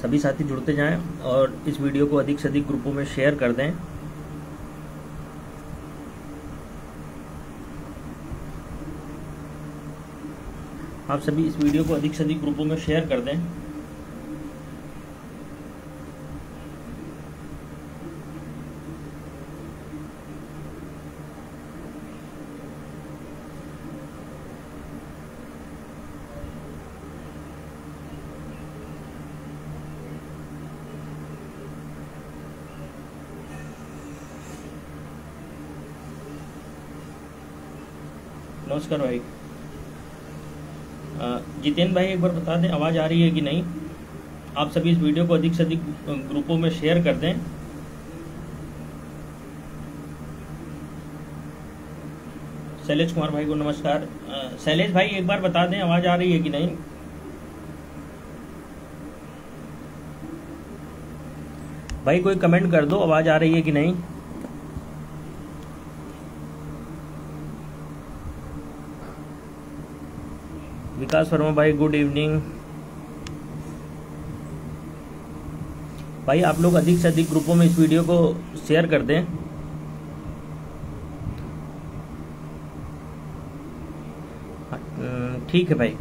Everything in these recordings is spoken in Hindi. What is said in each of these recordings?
सभी साथी जुड़ते जाएं और इस वीडियो को अधिक से अधिक ग्रुपों में शेयर कर दें। आप सभी इस वीडियो को अधिक से अधिक ग्रुपों में शेयर कर दें। नमस्कार भाई। जितेंद्र भाई एक बार बता दें आवाज़ आ रही है कि नहीं। आप सभी इस वीडियो को अधिक से अधिक ग्रुपों में शेयर कर दें। शैलेश कुमार भाई को नमस्कार। शैलेश भाई एक बार बता दें आवाज़ आ रही है कि नहीं। भाई कोई कमेंट कर दो आवाज़ आ रही है कि नहीं। विकास वर्मा भाई गुड इवनिंग। भाई आप लोग अधिक से अधिक ग्रुपों में इस वीडियो को शेयर कर दें। ठीक है भाई,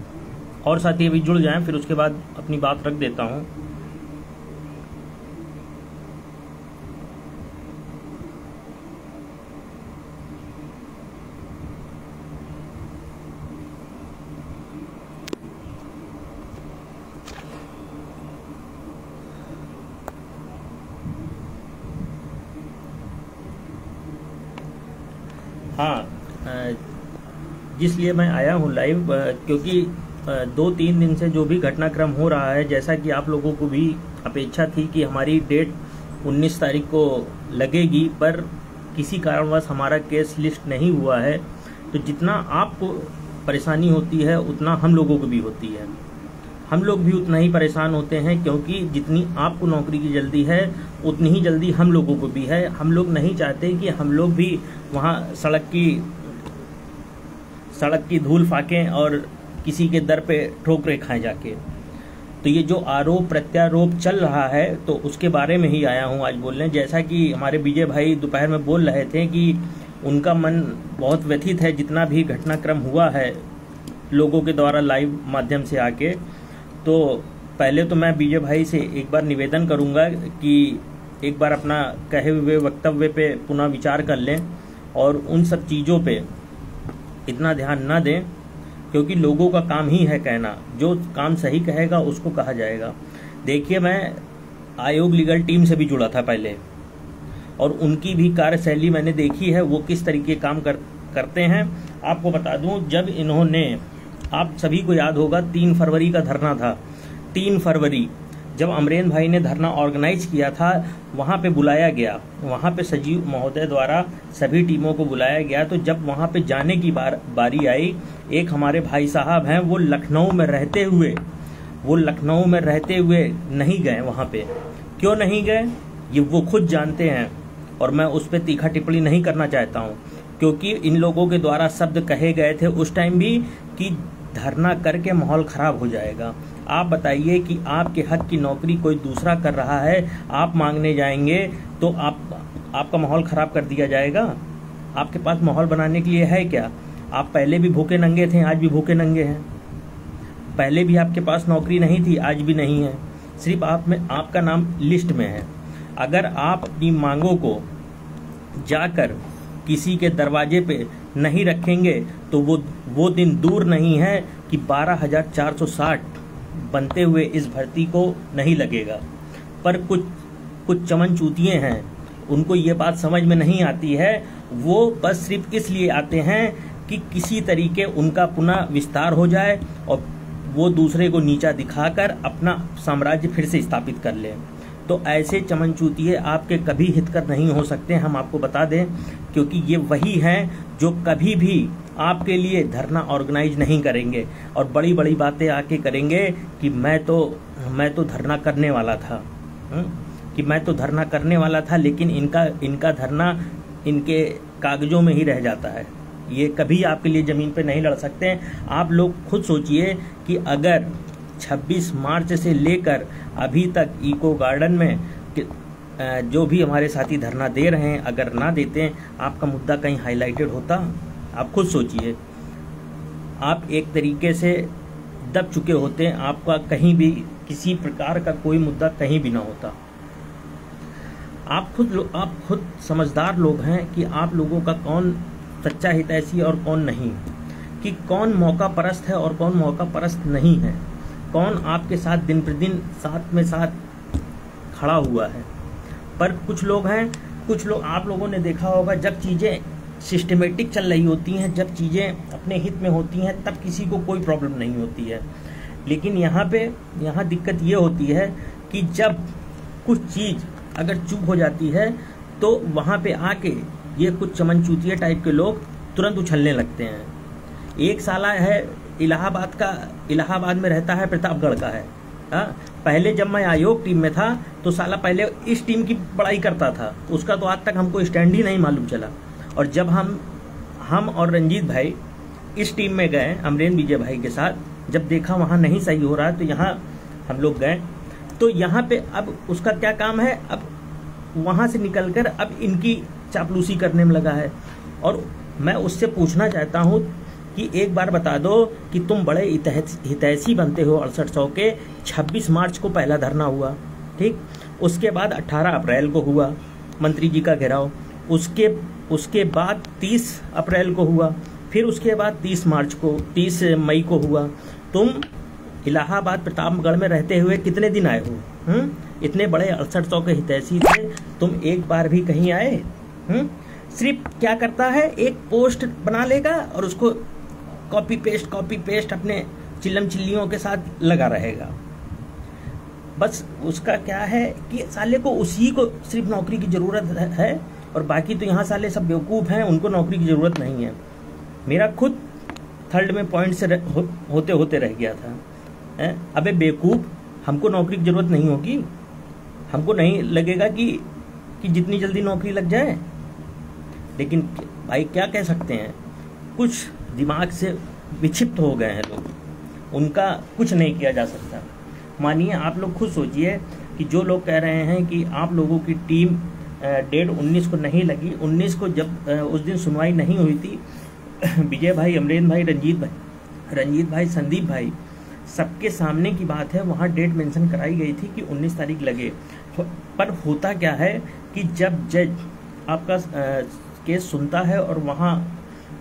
और साथी अभी जुड़ जाएं, फिर उसके बाद अपनी बात रख देता हूं। हाँ, जिसलिए मैं आया हूँ लाइव, क्योंकि 2-3 दिन से जो भी घटनाक्रम हो रहा है, जैसा कि आप लोगों को भी अपेक्षा थी कि हमारी डेट 19 तारीख को लगेगी, पर किसी कारणवश हमारा केस लिस्ट नहीं हुआ है। तो जितना आपको परेशानी होती है उतना हम लोगों को भी होती है। हम लोग भी उतना ही परेशान होते हैं, क्योंकि जितनी आपको नौकरी की जल्दी है उतनी ही जल्दी हम लोगों को भी है। हम लोग नहीं चाहते कि हम लोग भी वहाँ सड़क की धूल फाकें और किसी के दर पे ठोकरें खाएं जाके। तो ये जो आरोप प्रत्यारोप चल रहा है, तो उसके बारे में ही आया हूँ आज बोलने। जैसा कि हमारे विजय भाई दोपहर में बोल रहे थे कि उनका मन बहुत व्यथित है जितना भी घटनाक्रम हुआ है लोगों के द्वारा लाइव माध्यम से आके। तो पहले तो मैं विजय भाई से एक बार निवेदन करूंगा कि एक बार अपना कहे हुए वक्तव्य पे पुनः विचार कर लें और उन सब चीज़ों पे इतना ध्यान न दें, क्योंकि लोगों का काम ही है कहना। जो काम सही कहेगा उसको कहा जाएगा। देखिए, मैं आयोग लीगल टीम से भी जुड़ा था पहले, और उनकी भी कार्यशैली मैंने देखी है, वो किस तरीके काम करते हैं। आपको बता दूं, जब इन्होंने, आप सभी को याद होगा 3 फरवरी का धरना था। 3 फरवरी जब अमरेंद्र भाई ने धरना ऑर्गेनाइज किया था, वहाँ पे बुलाया गया, वहाँ पे सचिव महोदय द्वारा सभी टीमों को बुलाया गया। तो जब वहाँ पे जाने की बारी आई, एक हमारे भाई साहब हैं, वो लखनऊ में रहते हुए नहीं गए वहाँ पे। क्यों नहीं गए ये वो खुद जानते हैं, और मैं उस पर तीखा टिप्पणी नहीं करना चाहता हूँ, क्योंकि इन लोगों के द्वारा शब्द कहे गए थे उस टाइम भी कि धरना करके माहौल खराब हो जाएगा। आप बताइए कि आपके हक की नौकरी कोई दूसरा कर रहा है, आप मांगने जाएंगे तो आपका माहौल खराब कर दिया जाएगा। आपके पास माहौल बनाने के लिए है क्या? आप पहले भी भूखे नंगे थे, आज भी भूखे नंगे हैं। पहले भी आपके पास नौकरी नहीं थी, आज भी नहीं है। सिर्फ आपका नाम लिस्ट में है। अगर आप अपनी मांगों को जाकर किसी के दरवाजे पे नहीं रखेंगे तो वो दिन दूर नहीं है कि 12,460 बनते हुए इस भर्ती को नहीं लगेगा। पर कुछ चमनचूतिए हैं, उनको ये बात समझ में नहीं आती है। वो बस सिर्फ इसलिए आते हैं कि किसी तरीके उनका पुनः विस्तार हो जाए और वो दूसरे को नीचा दिखाकर अपना साम्राज्य फिर से स्थापित कर ले। तो ऐसे चमनचूतिए आपके कभी हितकर नहीं हो सकते, हम आपको बता दें, क्योंकि ये वही हैं जो कभी भी आपके लिए धरना ऑर्गेनाइज नहीं करेंगे और बड़ी बड़ी बातें आके करेंगे कि मैं तो धरना करने वाला था, लेकिन इनका धरना इनके कागजों में ही रह जाता है। ये कभी आपके लिए जमीन पे नहीं लड़ सकते। आप लोग खुद सोचिए कि अगर 26 मार्च से लेकर अभी तक इको गार्डन में जो भी हमारे साथी धरना दे रहे हैं, अगर ना देते आपका मुद्दा कहीं हाईलाइटेड होता? आप खुद सोचिए, आप एक तरीके से दब चुके होते, आपका कहीं भी किसी प्रकार का कोई मुद्दा कहीं भी ना होता। आप खुद समझदार लोग हैं कि आप लोगों का कौन सच्चा हितैषी और कौन नहीं, कि कौन मौका परस्त है और कौन मौका परस्त नहीं है, कौन आपके साथ दिन प्रतिदिन साथ खड़ा हुआ है। पर कुछ लोग आप लोगों ने देखा होगा, जब चीज़ें सिस्टमेटिक चल रही होती हैं, जब चीज़ें अपने हित में होती हैं, तब किसी को कोई प्रॉब्लम नहीं होती है। लेकिन यहाँ दिक्कत ये होती है कि जब कुछ चीज़ अगर चूक हो जाती है तो वहाँ पे आके ये कुछ चमनचूतिया टाइप के लोग तुरंत उछलने लगते हैं। एक साला है इलाहाबाद में रहता है, प्रतापगढ़ का है। पहले जब मैं आयोग टीम में था तो साला पहले इस टीम की बड़ाई करता था, उसका तो आज तक हमको स्टैंड ही नहीं मालूम चला। और जब हम और रंजीत भाई इस टीम में गए अमरेंद्र विजय भाई के साथ, जब देखा वहाँ नहीं सही हो रहा तो यहाँ हम लोग गए। तो यहाँ पे अब उसका क्या काम है, अब वहाँ से निकलकर अब इनकी चापलूसी करने में लगा है। और मैं उससे पूछना चाहता हूँ कि एक बार बता दो कि तुम बड़े हितैषी बनते हो। 6800 के 26 मार्च को पहला धरना हुआ, ठीक, उसके बाद 18 अप्रैल को हुआ मंत्री जी का घेराव, उसके बाद 30 अप्रैल को हुआ, फिर उसके बाद 30 मई को हुआ। तुम इलाहाबाद प्रतापगढ़ में रहते हुए कितने दिन आए हो? इतने बड़े 6800 के हितैषी थे, तुम एक बार भी कहीं आए? सिर्फ क्या करता है, एक पोस्ट बना लेगा और उसको कॉपी पेस्ट अपने चिल्लम चिल्लियों के साथ लगा रहेगा। बस उसका क्या है कि साले को उसी को सिर्फ नौकरी की जरूरत है और बाकी तो यहाँ साले सब बेवकूफ़ हैं, उनको नौकरी की जरूरत नहीं है। मेरा खुद थर्ड में पॉइंट से होते रह गया था। अबे बेवकूफ़, हमको नौकरी की जरूरत नहीं होगी, हमको नहीं लगेगा कि जितनी जल्दी नौकरी लग जाए। लेकिन भाई क्या कह सकते हैं, कुछ दिमाग से विक्षिप्त हो गए हैं लोग, उनका कुछ नहीं किया जा सकता। मानिए आप लोग खुद सोचिए कि जो लोग कह रहे हैं कि आप लोगों की टीम डेट 19 को नहीं लगी, 19 को जब उस दिन सुनवाई नहीं हुई थी, विजय भाई, अमरेंद्र भाई, रंजीत भाई, संदीप भाई, सबके सामने की बात है, वहाँ डेट मेंशन कराई गई थी कि 19 तारीख लगे। पर होता क्या है कि जब जज आपका केस सुनता है और वहाँ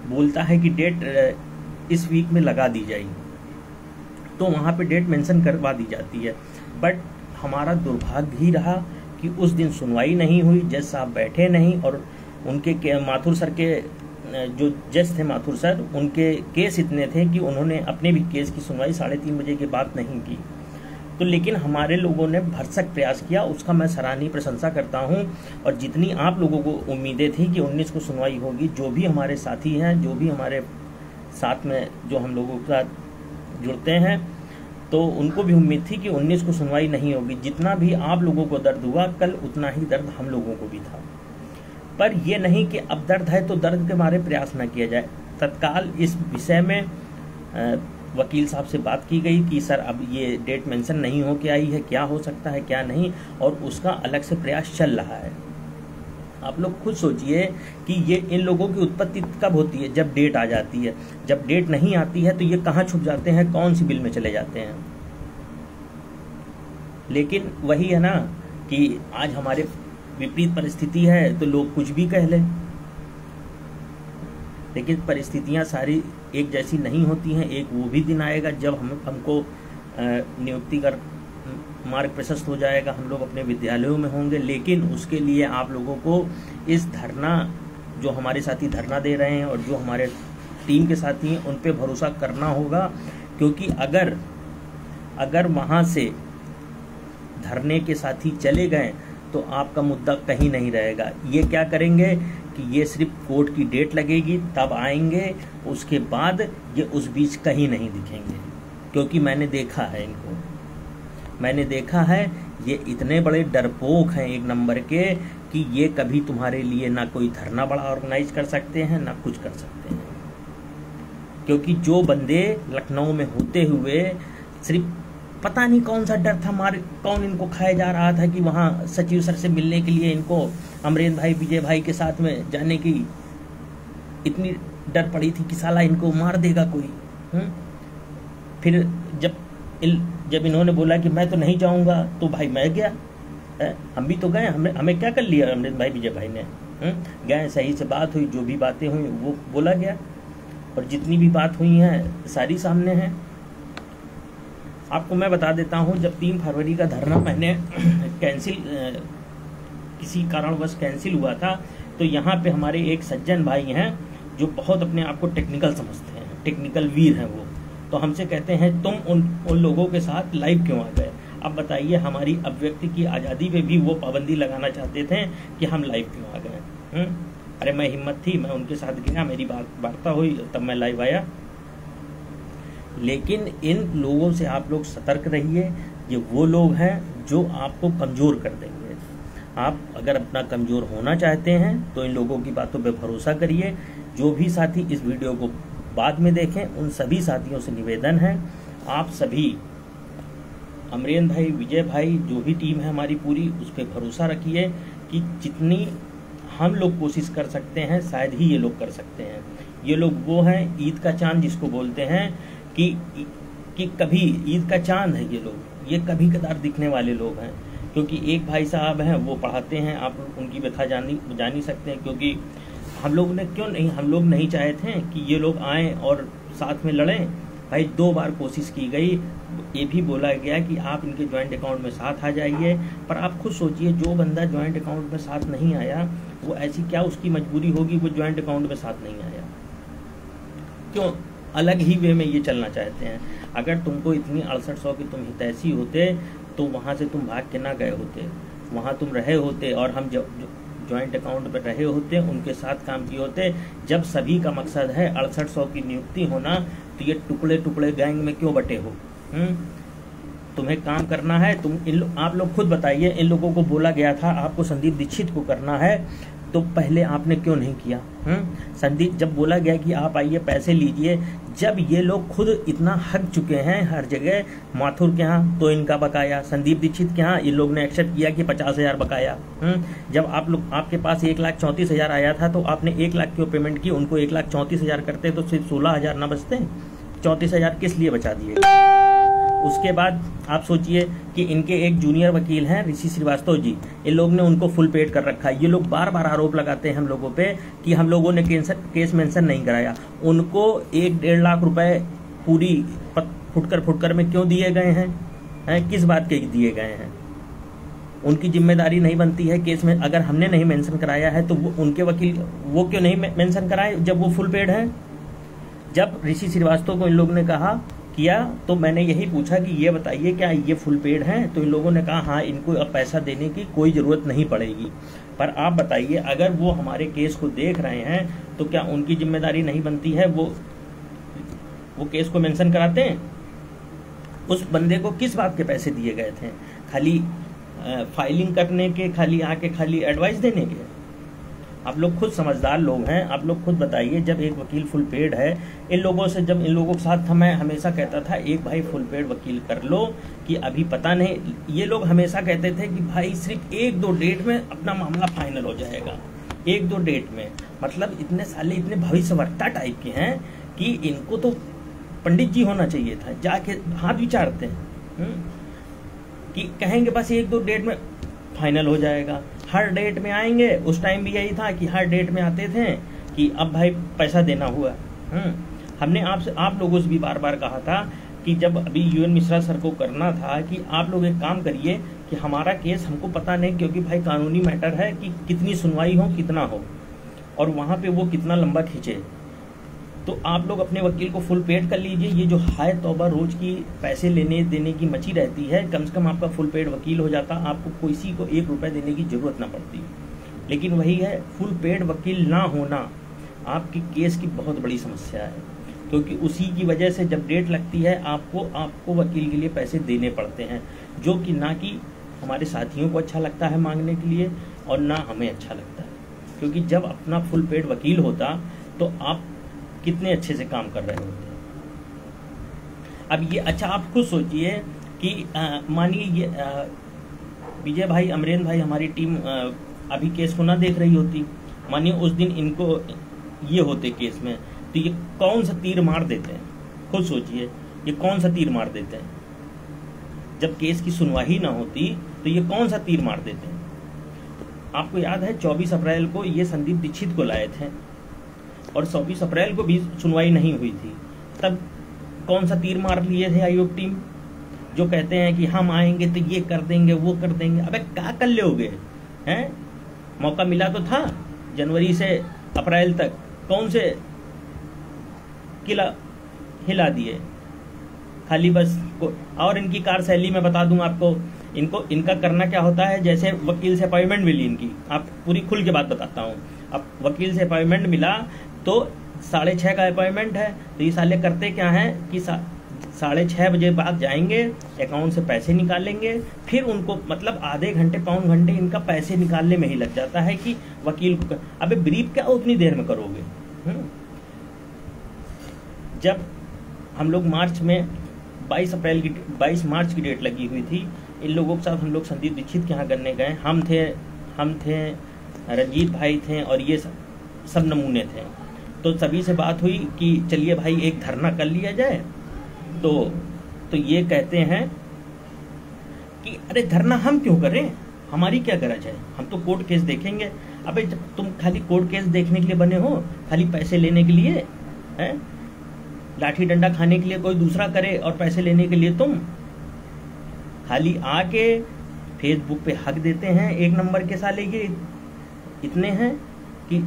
बोलता है कि डेट इस वीक में लगा दी जाएगी, तो वहाँ पे डेट मेंशन करवा दी जाती है। बट हमारा दुर्भाग्य ही रहा कि उस दिन सुनवाई नहीं हुई, जज साहब बैठे नहीं, और उनके माथुर सर के जो जज थे, माथुर सर, उनके केस इतने थे कि उन्होंने अपने भी केस की सुनवाई 3:30 बजे के बाद नहीं की। तो लेकिन हमारे लोगों ने भरसक प्रयास किया, उसका मैं सराहनीय प्रशंसा करता हूं। और जितनी आप लोगों को उम्मीदें थी कि 19 को सुनवाई होगी, जो भी हमारे साथी हैं, जो भी हमारे साथ में जो हम लोगों के साथ जुड़ते हैं, तो उनको भी उम्मीद थी कि 19 को सुनवाई नहीं होगी। जितना भी आप लोगों को दर्द हुआ कल, उतना ही दर्द हम लोगों को भी था। पर यह नहीं कि अब दर्द है तो दर्द के मारे प्रयास न किया जाए। तत्काल इस विषय में वकील साहब से बात की गई कि सर अब ये डेट मेंशन नहीं हो के आई है, क्या हो सकता है क्या नहीं, और उसका अलग से प्रयास चल रहा है। आप लोग खुद सोचिए कि ये इन लोगों की उत्पत्ति कब होती है, जब डेट आ जाती है। जब डेट नहीं आती है तो ये कहाँ छुप जाते हैं, कौन सी बिल में चले जाते हैं। लेकिन वही है ना कि आज हमारे विपरीत परिस्थिति है तो लोग कुछ भी कह लें, लेकिन परिस्थितियां सारी एक जैसी नहीं होती हैं। एक वो भी दिन आएगा जब हमको नियुक्ति कर मार्ग प्रशस्त हो जाएगा, हम लोग अपने विद्यालयों में होंगे। लेकिन उसके लिए आप लोगों को इस धरना, जो हमारे साथी धरना दे रहे हैं और जो हमारे टीम के साथी हैं, उन पे भरोसा करना होगा। क्योंकि अगर वहाँ से धरने के साथी चले गए तो आपका मुद्दा कहीं नहीं रहेगा। ये क्या करेंगे कि ये सिर्फ कोर्ट की डेट लगेगी तब आएंगे, उसके बाद ये उस बीच कहीं नहीं दिखेंगे। क्योंकि मैंने देखा है इनको, मैंने देखा है ये इतने बड़े डरपोक हैं एक नंबर के कि ये कभी तुम्हारे लिए ना कोई धरना बड़ा ऑर्गेनाइज कर सकते हैं ना कुछ कर सकते हैं। क्योंकि जो बंदे लखनऊ में होते हुए सिर्फ पता नहीं कौन सा डर था, कौन इनको खाया जा रहा था कि वहाँ सचिव सर से मिलने के लिए इनको अमरेंद्र भाई विजय भाई के साथ में जाने की इतनी डर पड़ी थी कि साला इनको मार देगा कोई। फिर जब इन्होंने बोला कि मैं तो नहीं जाऊंगा, तो भाई मैं गया, हम भी तो गए, हमें क्या कर लिया अमरेंद्र भाई विजय भाई ने, गए, सही से बात हुई, जो भी बातें हुई वो बोला गया, और जितनी भी बात हुई हैं सारी सामने हैं। आपको मैं बता देता हूं, जब 3 फरवरी का धरना मैंने किसी कारणवश कैंसिल हुआ था, तो यहाँ पे हमारे एक सज्जन भाई हैं जो बहुत अपने आप को टेक्निकल समझते हैं, टेक्निकल वीर हैं वो, तो हमसे कहते हैं तुम उन लोगों के साथ लाइव क्यों आ गए। अब बताइए, हमारी अभिव्यक्ति की आज़ादी पे भी वो पाबंदी लगाना चाहते थे कि हम लाइव क्यों आ गए। अरे मैं हिम्मत थी, मैं उनके साथ गया, मेरी वार्ता हुई, तब मैं लाइव आया। लेकिन इन लोगों से आप लोग सतर्क रहिए, ये वो लोग हैं जो आपको कमज़ोर कर देंगे। आप अगर अपना कमज़ोर होना चाहते हैं तो इन लोगों की बातों पे भरोसा करिए। जो भी साथी इस वीडियो को बाद में देखें, उन सभी साथियों से निवेदन है, आप सभी अमरेंद्र भाई विजय भाई जो भी टीम है हमारी पूरी, उस पर भरोसा रखिए कि जितनी हम लोग कोशिश कर सकते हैं शायद ही ये लोग कर सकते हैं। ये लोग वो हैं ईद का चांद जिसको बोलते हैं कि कभी ईद का चांद है ये लोग, ये कभी कदार दिखने वाले लोग हैं। क्योंकि एक भाई साहब हैं वो पढ़ाते हैं, आप उनकी व्यथा जान ही सकते हैं। क्योंकि हम लोग नहीं चाहे थे कि ये लोग आएँ और साथ में लड़ें। भाई 2 बार कोशिश की गई, ये भी बोला गया कि आप इनके ज्वाइंट अकाउंट में साथ आ जाइए, पर आप खुद सोचिए, जो बंदा ज्वाइंट अकाउंट में साथ नहीं आया, वो ऐसी क्या उसकी मजबूरी होगी वो ज्वाइंट अकाउंट में साथ नहीं आया। क्यों अलग ही वे में ये चलना चाहते हैं। अगर तुमको इतनी 6800 की तुम हितैषी होते तो वहाँ से तुम भाग के ना गए होते, वहाँ तुम रहे होते और हम ज्वाइंट अकाउंट पर रहे होते, उनके साथ काम किए होते। जब सभी का मकसद है 6800 की नियुक्ति होना, तो ये टुकड़े टुकड़े गैंग में क्यों बटे हो? तुम्हें काम करना है, आप लोग खुद बताइए। इन लोगों को बोला गया था आपको संदीप दीक्षित को करना है, तो पहले आपने क्यों नहीं किया? संदीप, जब बोला गया कि आप आइए पैसे लीजिए, जब ये लोग खुद इतना हक चुके हैं हर जगह, माथुर के यहाँ तो इनका बकाया, संदीप दीक्षित के यहाँ ये लोग ने एक्सेप्ट किया कि 50,000 बकाया। जब आपके पास 1,34,000 आया था, तो आपने 1 लाख क्यों पेमेंट की? उनको 1,34,000 करते तो सिर्फ 16,000 ना बचते? 34,000 किस लिए बचा दिए? उसके बाद आप सोचिए कि इनके एक जूनियर वकील हैं ऋषि श्रीवास्तव जी, इन लोग ने उनको फुल पेड कर रखा है। ये लोग बार बार आरोप लगाते हैं हम लोगों पे कि हम लोगों ने केस मेंशन नहीं कराया। उनको 1-1.5 लाख रुपए पूरी फुटकर में क्यों दिए गए हैं? किस बात के दिए गए हैं? उनकी जिम्मेदारी नहीं बनती है केस में? अगर हमने नहीं मेंशन कराया है तो उनके वकील वो क्यों नहीं मेंशन कराए जब वो फुल पेड है? जब ऋषि श्रीवास्तव को इन लोगों ने किया तो मैंने यही पूछा कि ये बताइए क्या ये फुल पेड हैं? तो इन लोगों ने कहा हाँ, इनको अब पैसा देने की कोई ज़रूरत नहीं पड़ेगी। पर आप बताइए, अगर वो हमारे केस को देख रहे हैं तो क्या उनकी जिम्मेदारी नहीं बनती है वो केस को मेंशन कराते हैं? उस बंदे को किस बात के पैसे दिए गए थे? खाली फाइलिंग करने के, खाली एडवाइस देने के? आप लोग खुद समझदार लोग हैं, आप लोग खुद बताइए। जब एक वकील फुल पेड है, इन लोगों के साथ था, मैं हमेशा कहता था एक भाई फुल पेड वकील कर लो, कि अभी पता नहीं, ये लोग हमेशा कहते थे कि भाई सिर्फ 1-2 डेट में अपना मामला फाइनल हो जाएगा, 1-2 डेट में। मतलब इतने साले इतने भविष्यवक्ता टाइप के हैं कि इनको तो पंडित जी होना चाहिए था, जाके हाथ विचारते हैं कि कहेंगे बस 1-2 डेट में फाइनल हो जाएगा। हर डेट में आएंगे, उस टाइम भी यही था कि हर डेट में आते थे कि अब भाई पैसा देना हुआ। हमने आप लोगों से भी बार बार कहा था कि जब अभी यूएन मिश्रा सर को करना था कि आप लोग एक काम करिए कि हमारा केस हमको पता नहीं, क्योंकि भाई कानूनी मैटर है कि कितनी सुनवाई हो, कितना हो, और वहाँ पे वो कितना लंबा खींचे। तो आप लोग अपने वकील को फुल पेड कर लीजिए। ये जो हाय तौबा रोज की पैसे लेने देने की मची रहती है, कम से कम आपका फुल पेड वकील हो जाता, आपको किसी को 1 रुपए देने की जरूरत ना पड़ती। लेकिन वही है, फुल पेड वकील ना होना आपकी केस की बहुत बड़ी समस्या है, क्योंकि उसी की वजह से जब डेट लगती है आपको वकील के लिए पैसे देने पड़ते हैं, जो कि ना कि हमारे साथियों को अच्छा लगता है मांगने के लिए और ना हमें अच्छा लगता है। क्योंकि जब अपना फुल पेड वकील होता तो आप कितने अच्छे से काम कर रहे होते हैं। अब ये अच्छा आप खुद सोचिए कि मानिए ये विजय भाई, अमरेंद्र भाई, हमारी टीम अभी केस को ना देख रही होती, मानिए उस दिन इनको ये होते केस में, तो ये कौन सा तीर मार देते हैं? खुद सोचिए, ये कौन सा तीर मार देते हैं? जब केस की सुनवाई ना होती तो ये कौन सा तीर मार देते हैं? आपको याद है 24 अप्रैल को ये संदीप दीक्षित को लाए थे और 24 अप्रैल को भी सुनवाई नहीं हुई थी, तब कौन सा तीर मार लिए थे आयोग टीम? जो कहते हैं कि हम आएंगे तो ये कर देंगे, वो कर देंगे। अबे क्या कर लोगे हैं? मौका मिला तो था जनवरी से अप्रैल तक, कौन से किला हिला दिए खाली बस और इनकी कार्यशैली मैं बता दूं आपको, इनका करना क्या होता है, जैसे वकील से अपॉइंटमेंट मिली इनकी, आप पूरी खुल के बात बताता हूं। अब वकील से अपॉइंटमेंट मिला तो 6:30 का अपॉइंटमेंट है, तो ये साले करते क्या है कि 6:30 बजे बाद जाएंगे, अकाउंट से पैसे निकालेंगे, फिर उनको मतलब आधे घंटे पौन घंटे इनका पैसे निकालने में ही लग जाता है कि वकील को अबे ब्रीफ क्या उतनी देर में करोगे? जब हम लोग मार्च में 22 मार्च की डेट लगी हुई थी, इन लोगों के साथ हम लोग संदीप दीक्षित के यहाँ करने गए। हम थे रंजीत भाई थे और ये सब नमूने थे। तो सभी से बात हुई कि चलिए भाई एक धरना कर लिया जाए। तो ये कहते हैं कि अरे धरना हम क्यों करें, हमारी क्या गरज है, हम तो कोर्ट केस देखेंगे। अबे जब तुम खाली कोर्ट केस देखने के लिए बने हो, खाली पैसे लेने के लिए हैं, लाठी डंडा खाने के लिए कोई दूसरा करे और पैसे लेने के लिए तुम खाली आके फेसबुक पे हक देते हैं। एक नंबर के साले ये इतने हैं कि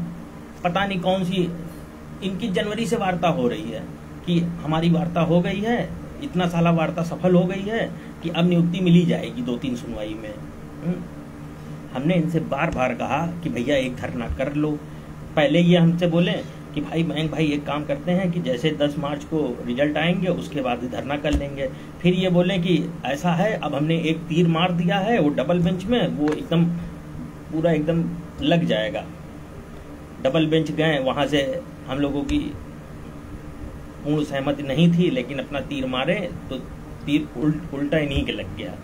पता नहीं कौन सी इनकी जनवरी से वार्ता हो रही है कि हमारी वार्ता हो गई है, इतना साला वार्ता सफल हो गई है कि अब नियुक्ति मिली जाएगी 2-3 सुनवाई में। हमने इनसे बार बार कहा कि भैया एक धरना कर लो। पहले ये हमसे बोले कि भाई मयंक भाई एक काम करते हैं कि जैसे 10 मार्च को रिजल्ट आएंगे उसके बाद धरना कर लेंगे। फिर ये बोले कि ऐसा है अब हमने एक तीर मार दिया है, वो डबल बेंच में, वो एकदम पूरा एकदम लग जाएगा। डबल बेंच गए, वहां से हम लोगों की पूर्ण सहमति नहीं थी, लेकिन अपना तीर मारे तो तीर उल्टा इन्हीं के लग गया।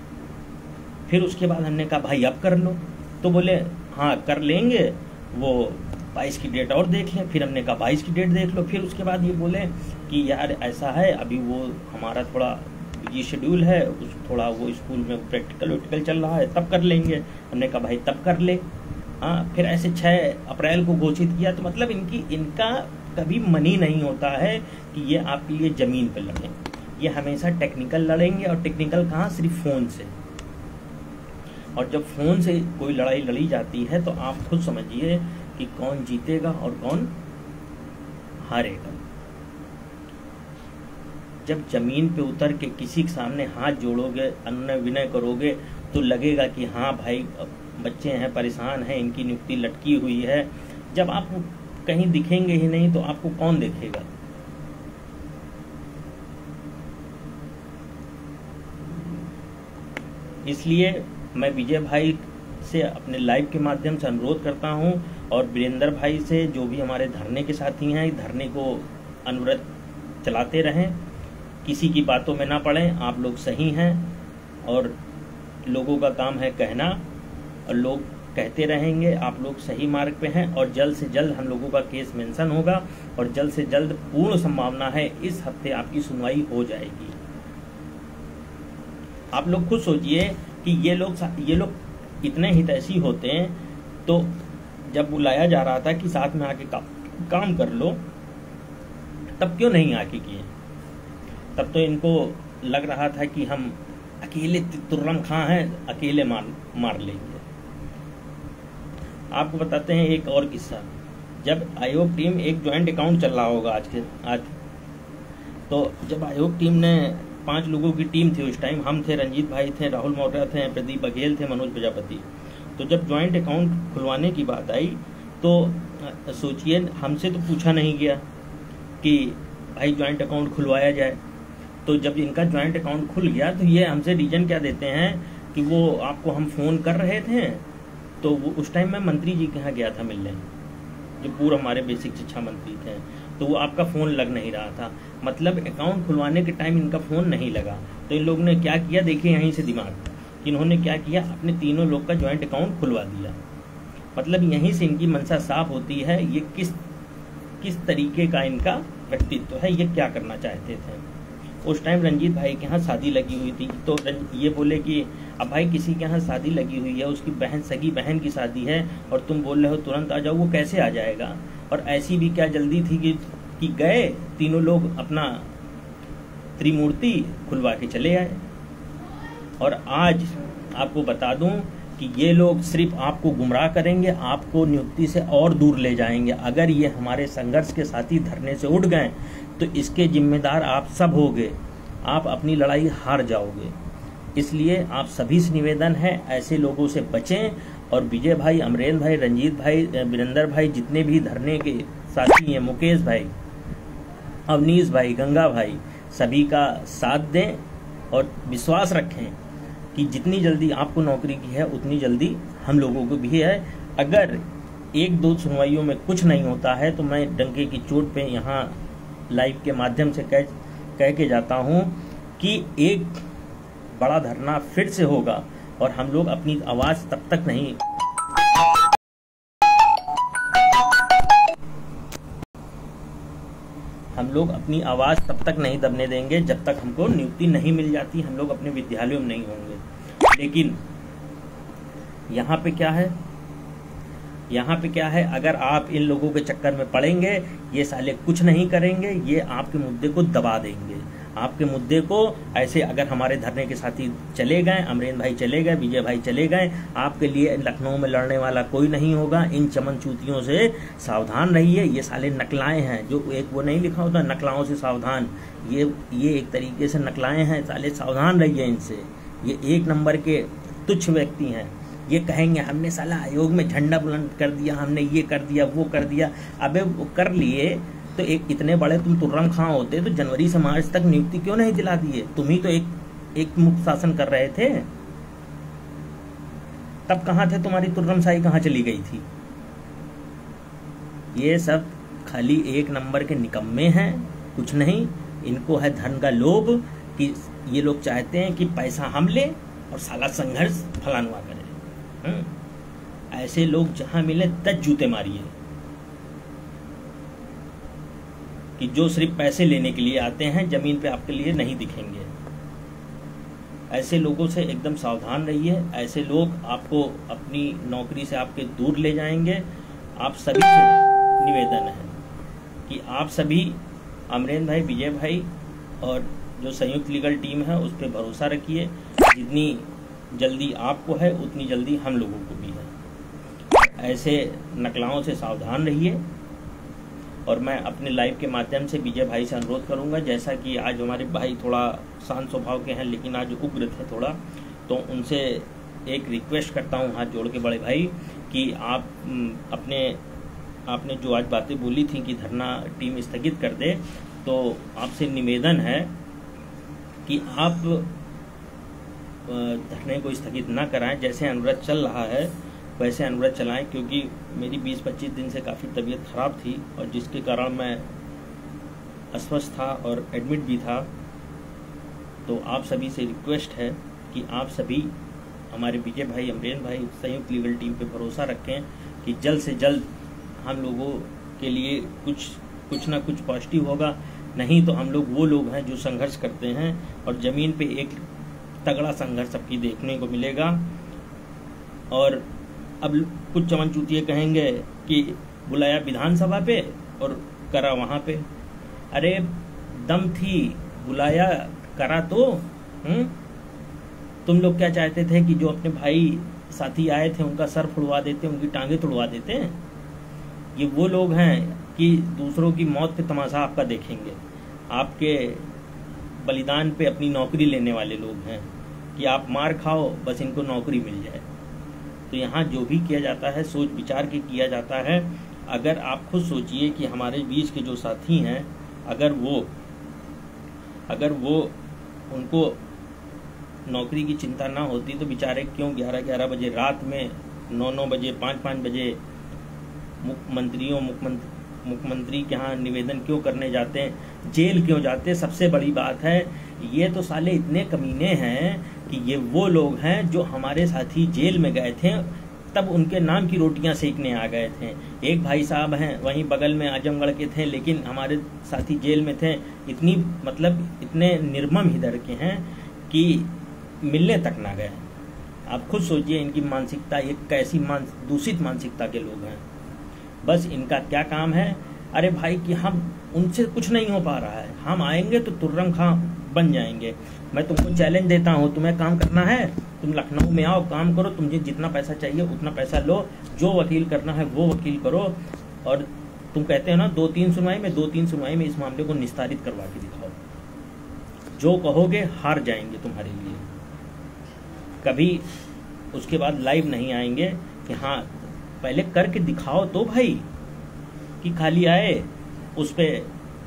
फिर उसके बाद हमने कहा भाई अब कर लो, तो बोले हाँ कर लेंगे, वो 22 की डेट और देख लें। फिर हमने कहा 22 की डेट देख लो। फिर उसके बाद ये बोले कि यार ऐसा है अभी वो हमारा थोड़ा ये शेड्यूल है, थोड़ा वो स्कूल में प्रैक्टिकल चल रहा है, तब कर लेंगे। हमने कहा भाई तब कर ले। हाँ, फिर ऐसे 6 अप्रैल को घोषित किया। तो मतलब इनका कभी मन ही नहीं होता है कि ये आपके लिए जमीन पे लड़ें। ये हमेशा टेक्निकल लड़ेंगे, और टेक्निकल कहाँ, सिर्फ फोन से। और जब फोन से कोई लड़ाई लड़ी जाती है तो आप खुद समझिए कि कौन जीतेगा और कौन हारेगा। जब जमीन पे उतर के किसी के सामने हाथ जोड़ोगे, अनुनय विनय करोगे, तो लगेगा कि हाँ भाई बच्चे हैं, परेशान हैं, इनकी नियुक्ति लटकी हुई है। जब आप कहीं दिखेंगे ही नहीं तो आपको कौन देखेगा? इसलिए मैं विजय भाई से अपने लाइव के माध्यम से अनुरोध करता हूं, और वीरेंद्र भाई से, जो भी हमारे धरने के साथी हैं, धरने को अनवरत चलाते रहें, किसी की बातों में ना पड़ें। आप लोग सही हैं और लोगों का काम है कहना, और लोग कहते रहेंगे। आप लोग सही मार्ग पे हैं, और जल्द से जल्द हम लोगों का केस मेंशन होगा, और जल्द से जल्द पूर्ण संभावना है इस हफ्ते आपकी सुनवाई हो जाएगी। आप लोग खुद सोचिए कि ये लोग इतने हितैषी होते हैं, तो जब बुलाया जा रहा था कि साथ में आके काम कर लो, तब क्यों नहीं आके किए? तब तो इनको लग रहा था कि हम अकेले तुर्रम खां हैं, अकेले मार लेंगे। आपको बताते हैं एक और किस्सा। जब आयोग टीम, एक ज्वाइंट अकाउंट चल रहा होगा आज, तो जब आयोग टीम ने 5 लोगों की टीम थी उस टाइम, हम थे, रंजीत भाई थे, राहुल मौर्य थे, प्रदीप बघेल थे, मनोज प्रजापति। तो जब ज्वाइंट अकाउंट खुलवाने की बात आई तो सोचिए, हमसे तो पूछा नहीं गया कि भाई ज्वाइंट अकाउंट खुलवाया जाए। तो जब इनका ज्वाइंट अकाउंट खुल गया तो ये हमसे रीजन क्या देते हैं कि वो आपको हम फोन कर रहे थे। तो वो उस टाइम मैं मंत्री जी के यहाँ गया था मिलने, जो पूर्व हमारे बेसिक शिक्षा मंत्री थे। तो वो आपका फ़ोन लग नहीं रहा था, मतलब अकाउंट खुलवाने के टाइम इनका फ़ोन नहीं लगा। तो इन लोगों ने क्या किया, देखिए यहीं से दिमाग, इन्होंने क्या किया, अपने तीनों लोग का ज्वाइंट अकाउंट खुलवा दिया। मतलब यहीं से इनकी मंशा साफ होती है, ये किस तरीके का इनका व्यक्तित्व है, ये क्या करना चाहते थे। उस टाइम रंजीत भाई के यहाँ शादी लगी हुई थी, तो ये बोले कि अब भाई किसी के यहाँ शादी लगी हुई है, उसकी सगी बहन की शादी है, और तुम बोल रहे हो तुरंत आ जाओ, वो कैसे आ जाएगा। और ऐसी भी क्या जल्दी थी कि गए तीनों लोग अपना त्रिमूर्ति खुलवा के चले आए। और आज आपको बता दूं कि ये लोग सिर्फ आपको गुमराह करेंगे, आपको नियुक्ति से और दूर ले जाएंगे। अगर ये हमारे संघर्ष के साथी धरने से उठ गए तो इसके जिम्मेदार आप सब होगे, आप अपनी लड़ाई हार जाओगे। इसलिए आप सभी से निवेदन है, ऐसे लोगों से बचें। और विजय भाई, अमरेंद्र भाई, रंजीत भाई, वीरेंद्र भाई, जितने भी धरने के साथी हैं, मुकेश भाई, अवनीश भाई, गंगा भाई, सभी का साथ दें और विश्वास रखें कि जितनी जल्दी आपको नौकरी की है उतनी जल्दी हम लोगों को भी है। अगर एक दो सुनवाइयों में कुछ नहीं होता है तो मैं डंके की चोट पे यहाँ लाइव के माध्यम से कह के जाता हूँ कि एक बड़ा धरना फिर से होगा और हम लोग अपनी आवाज़ तब तक नहीं दबने देंगे जब तक हमको नियुक्ति नहीं मिल जाती, हम लोग अपने विद्यालयों में नहीं होंगे। लेकिन यहाँ पे क्या है, अगर आप इन लोगों के चक्कर में पड़ेंगे, ये साले कुछ नहीं करेंगे, ये आपके मुद्दे को दबा देंगे। आपके मुद्दे को ऐसे अगर हमारे धरने के साथी चले गए, अमरेंद्र भाई चले गए, विजय भाई चले गए, आपके लिए लखनऊ में लड़ने वाला कोई नहीं होगा। इन चमन चूतियों से सावधान रहिए। ये साले नकलाएं हैं, जो एक वो नहीं लिखा होता नकलाओं से सावधान, ये एक तरीके से नकलाएं हैं। साले सावधान रहिए इनसे। ये एक नंबर के तुच्छ व्यक्ति हैं। ये कहेंगे हमने साला आयोग में झंडा बुलंद कर दिया, हमने ये कर दिया, वो कर दिया। अबे वो कर लिए तो एक इतने बड़े तुम तुर्रम खां होते तो जनवरी से मार्च तक नियुक्ति क्यों नहीं दिला दिए? तुम ही तो एक मुक्त शासन कर रहे थे। तब कहाँ थे? तुम्हारी तुर्रमशाही कहाँ चली गई थी? ये सब खाली एक नंबर के निकम्मे हैं, कुछ नहीं। इनको है धन का लोभ कि ये लोग चाहते हैं कि पैसा हम लें और साला संघर्ष फलानुआ करें। ऐसे लोग जहां मिले तज जूते मारिए, कि जो सिर्फ पैसे लेने के लिए आते हैं, जमीन पे आपके लिए नहीं दिखेंगे। ऐसे लोगों से एकदम सावधान रहिए। ऐसे लोग आपको अपनी नौकरी से आपके दूर ले जाएंगे। आप सभी से निवेदन है कि आप सभी अमरेंद्र भाई, विजय भाई और जो संयुक्त लीगल टीम है उस पर भरोसा रखिए। जितनी जल्दी आपको है उतनी जल्दी हम लोगों को भी है। ऐसे नकलाओं से सावधान रहिए। और मैं अपने लाइव के माध्यम से विजय भाई से अनुरोध करूंगा, जैसा कि आज हमारे भाई थोड़ा शांत स्वभाव के हैं लेकिन आज उग्र थे थोड़ा, तो उनसे एक रिक्वेस्ट करता हूं हाथ जोड़ के बड़े भाई कि आप आपने जो आज बातें बोली थी कि धरना टीम स्थगित कर दे, तो आपसे निवेदन है कि आप धरने को स्थगित ना कराएं। जैसे अनुरोध चल रहा है वैसे अनुरोध चलाएं, क्योंकि मेरी 20-25 दिन से काफ़ी तबीयत ख़राब थी और जिसके कारण मैं अस्वस्थ था और एडमिट भी था। तो आप सभी से रिक्वेस्ट है कि आप सभी हमारे विजय भाई, अमरेंद्र भाई, संयुक्त लीगल टीम पे भरोसा रखें कि जल्द से जल्द हम लोगों के लिए कुछ ना कुछ पॉजिटिव होगा। नहीं तो हम लोग वो लोग हैं जो संघर्ष करते हैं और ज़मीन पे एक तगड़ा संघर्ष सबकी देखने को मिलेगा। और अब कुछ चमन चूतिए कहेंगे कि बुलाया विधानसभा पे और करा वहाँ पे। अरे दम थी, बुलाया करा तो तुम लोग क्या चाहते थे कि जो अपने भाई साथी आए थे उनका सर फुड़वा देते, उनकी टांगे तुड़वा देते? ये वो लोग हैं कि दूसरों की मौत पे तमाशा आपका देखेंगे, आपके बलिदान पे अपनी नौकरी लेने वाले लोग हैं कि आप मार खाओ बस इनको नौकरी मिल जाए। तो यहाँ जो भी किया जाता है सोच विचार के किया जाता है। अगर आप खुद सोचिए कि हमारे बीच के जो साथी हैं, अगर वो उनको नौकरी की चिंता ना होती तो बेचारे क्यों 11-11 बजे रात में, 9-9 बजे, 5-5 बजे मुख्यमंत्री के यहाँ निवेदन क्यों करने जाते हैं, जेल क्यों जाते हैं। सबसे बड़ी बात है, ये तो साले इतने कमीने हैं कि ये वो लोग हैं जो हमारे साथी जेल में गए थे, तब उनके नाम की रोटियां सेकने आ गए थे। एक भाई साहब हैं वहीं बगल में आजमगढ़ के थे, लेकिन हमारे साथी जेल में थे। इतनी मतलब इतने निर्मम हृदय के हैं कि मिलने तक ना गए। आप खुद सोचिए इनकी मानसिकता, ये कैसी दूषित मानसिकता के लोग हैं। बस इनका क्या काम है, अरे भाई कि हम उनसे कुछ नहीं हो पा रहा है, हम आएंगे तो तुर्रम खां बन जाएंगे। मैं तुमको चैलेंज देता हूँ, तुम्हें काम करना है, तुम लखनऊ में आओ, काम करो, तुमसे जितना पैसा चाहिए उतना पैसा लो, जो वकील करना है वो वकील करो, और तुम कहते हो ना 2-3 सुनवाई में, 2-3 सुनवाई में इस मामले को निस्तारित करवा के दिखाओ। जो कहोगे हार जाएंगे तुम्हारे लिए। कभी उसके बाद लाइव नहीं आएंगे कि हाँ पहले करके दिखाओ तो भाई, कि खाली आए उस पे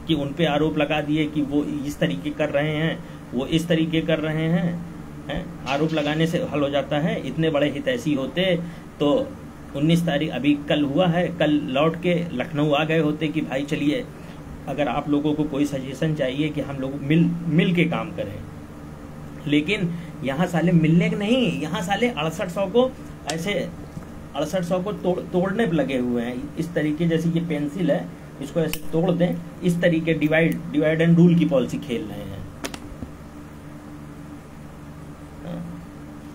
कि उन पे आरोप लगा दिए कि वो इस तरीके कर रहे हैं, वो इस तरीके कर रहे हैं। आरोप लगाने से हल हो जाता है। इतने बड़े हितैषी होते तो 19 तारीख अभी कल हुआ है, कल लौट के लखनऊ आ गए होते कि भाई चलिए अगर आप लोगों को कोई सजेशन चाहिए कि हम लोग मिल के काम करें। लेकिन यहाँ साले मिलने के नहीं, यहाँ साले 6800 को ऐसे 6800 को तोड़ने पर लगे हुए हैं। इस तरीके जैसे ये पेंसिल है, इसको ऐसे तोड़ दें, इस तरीके डिवाइड एंड रूल की पॉलिसी खेल रहे हैं।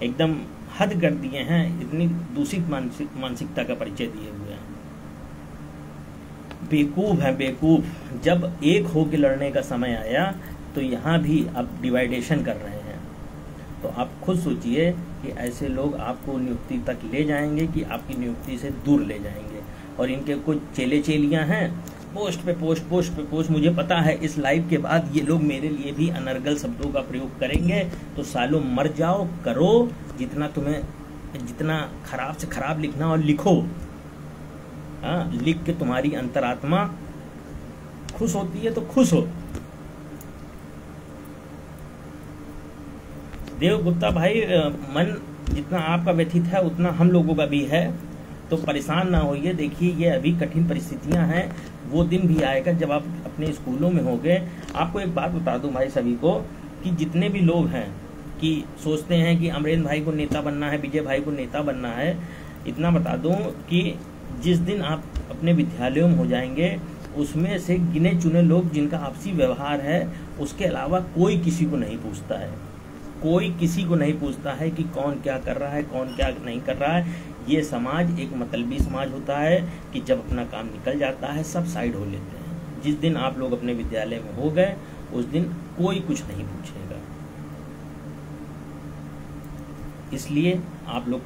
एकदम हद कर दिए हैं, इतनी दूषित मानसिकता का परिचय दिए हुए हैं। बेवकूफ है बेवकूफ। जब एक होके लड़ने का समय आया तो यहाँ भी अब डिवाइडेशन कर रहे हैं। तो आप खुद सोचिए कि ऐसे लोग आपको नियुक्ति तक ले जाएंगे कि आपकी नियुक्ति से दूर ले जाएंगे। और इनके कुछ चेले चेलियां हैं, पोस्ट पे पोस्ट। मुझे पता है इस लाइव के बाद ये लोग मेरे लिए भी अनर्गल शब्दों का प्रयोग करेंगे। तो सालों मर जाओ, करो जितना खराब से खराब लिखना और लिखो। लिख के तुम्हारी अंतरात्मा खुश होती है तो खुश हो। देव गुप्ता भाई, मन जितना आपका व्यथित है उतना हम लोगों का भी है, तो परेशान ना होइए। देखिए ये अभी कठिन परिस्थितियां हैं, वो दिन भी आएगा जब आप अपने स्कूलों में होंगे। आपको एक बात बता दूं भाई सभी को, कि जितने भी लोग हैं कि सोचते हैं कि अमरेंद्र भाई को नेता बनना है, विजय भाई को नेता बनना है, इतना बता दूं कि जिस दिन आप अपने विद्यालयों में हो जाएंगे, उसमें से गिने चुने लोग जिनका आपसी व्यवहार है, उसके अलावा कोई किसी को नहीं पूछता है। कोई किसी को नहीं पूछता है कि कौन क्या कर रहा है, कौन क्या नहीं कर रहा है। ये समाज एक मतलबी समाज होता है कि जब अपना काम निकल जाता है सब साइड हो लेते हैं। जिस दिन आप लोग अपने विद्यालय में हो गए उस दिन कोई कुछ नहीं पूछेगा। इसलिए आप लोग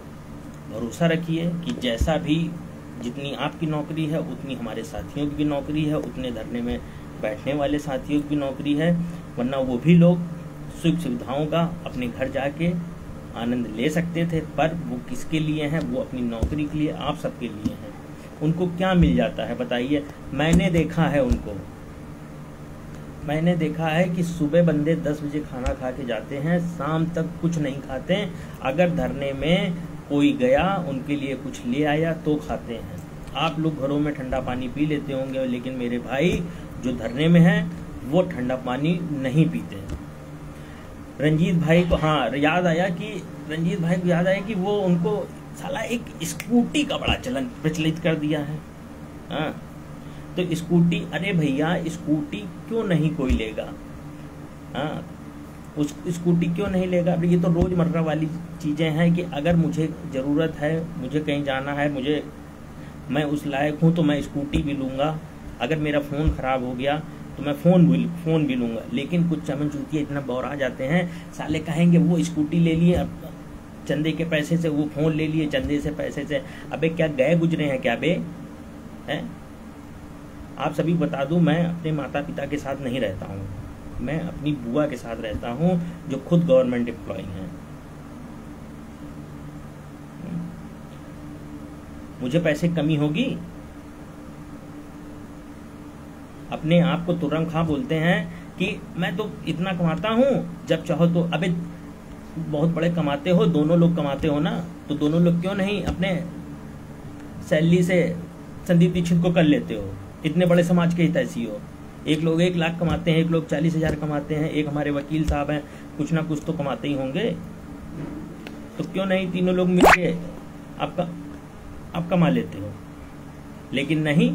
भरोसा रखिए कि जैसा भी, जितनी आपकी नौकरी है उतनी हमारे साथियों की भी नौकरी है, उतने धरने में बैठने वाले साथियों की भी नौकरी है। वरना वो भी लोग सुख सुविधाओं का अपने घर जाके आनंद ले सकते थे, पर वो किसके लिए हैं? वो अपनी नौकरी के लिए, आप सबके लिए हैं। उनको क्या मिल जाता है बताइए? मैंने देखा है उनको, मैंने देखा है कि सुबह बंदे 10 बजे खाना खा के जाते हैं, शाम तक कुछ नहीं खाते। अगर धरने में कोई गया उनके लिए कुछ ले आया तो खाते हैं। आप लोग घरों में ठंडा पानी पी लेते होंगे, लेकिन मेरे भाई जो धरने में हैं वो ठंडा पानी नहीं पीते। रंजीत भाई को याद आया कि वो उनको साला एक स्कूटी का बड़ा चलन प्रचलित कर दिया है। तो स्कूटी, अरे भैया स्कूटी क्यों नहीं कोई लेगा? उस स्कूटी क्यों नहीं लेगा? अब ये तो रोजमर्रा वाली चीजें हैं कि अगर मुझे जरूरत है, मुझे कहीं जाना है, मैं उस लायक हूँ तो मैं स्कूटी भी लूंगा। अगर मेरा फोन खराब हो गया तो मैं फोन भी लूंगा। लेकिन कुछ चमन चूतिया इतना बौरा जाते हैं, साले कहेंगे वो स्कूटी ले लिए, चंदे के पैसे से, वो फोन ले लिए चंदे से पैसे से। अबे क्या गए गुजरे हैं क्या बे? हैं? आप सभी बता दूं, मैं अपने माता पिता के साथ नहीं रहता हूं, मैं अपनी बुआ के साथ रहता हूं जो खुद गवर्नमेंट एम्प्लॉय हैं। मुझे पैसे कमी होगी? अपने आप को तुर्रम खां बोलते हैं कि मैं तो इतना कमाता हूं, जब चाहो तो। अबे बहुत बड़े कमाते हो, दोनों लोग कमाते हो ना, तो दोनों लोग क्यों नहीं अपने सैलरी से संदीप दीक्षित को कर लेते हो? इतने बड़े समाज के हितैषी हो। एक लोग 1 लाख कमाते हैं, एक लोग 40,000 कमाते हैं, एक हमारे वकील साहब हैं, कुछ ना कुछ तो कमाते ही होंगे। तो क्यों नहीं तीनों लोग मिलके आप कमा लेते हो। लेकिन नहीं,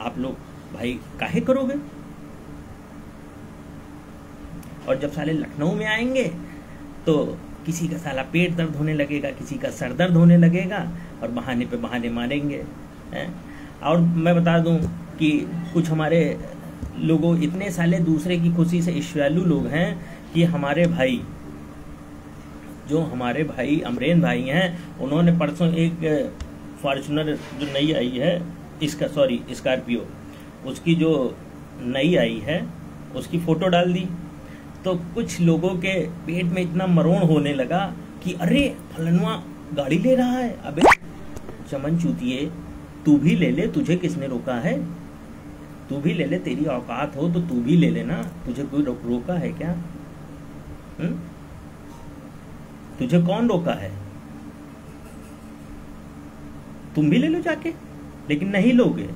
आप लोग भाई काहे करोगे। और जब साले लखनऊ में आएंगे तो किसी का साला पेट दर्द होने लगेगा, किसी का सर दर्द होने लगेगा, और बहाने पे बहाने मारेंगे हैं। और मैं बता दूं कि कुछ हमारे लोगों, इतने साले दूसरे की खुशी से ईर्ष्यालु लोग हैं कि हमारे भाई अमरेन भाई हैं, उन्होंने परसों एक फॉर्च्यूनर जो नई आई है, स्कॉर्पियो, उसकी जो नई आई है उसकी फोटो डाल दी। तो कुछ लोगों के पेट में इतना मरोड़ होने लगा कि अरे फलनवा गाड़ी ले रहा है। अबे चमन चूतिए, तू भी ले ले, तुझे किसने रोका है। तू भी ले ले, तेरी औकात हो तो तू भी ले लेना, तुझे कोई रोका है क्या। तुझे कौन रोका है। तुम भी ले लो जाके, लेकिन नहीं लोगे।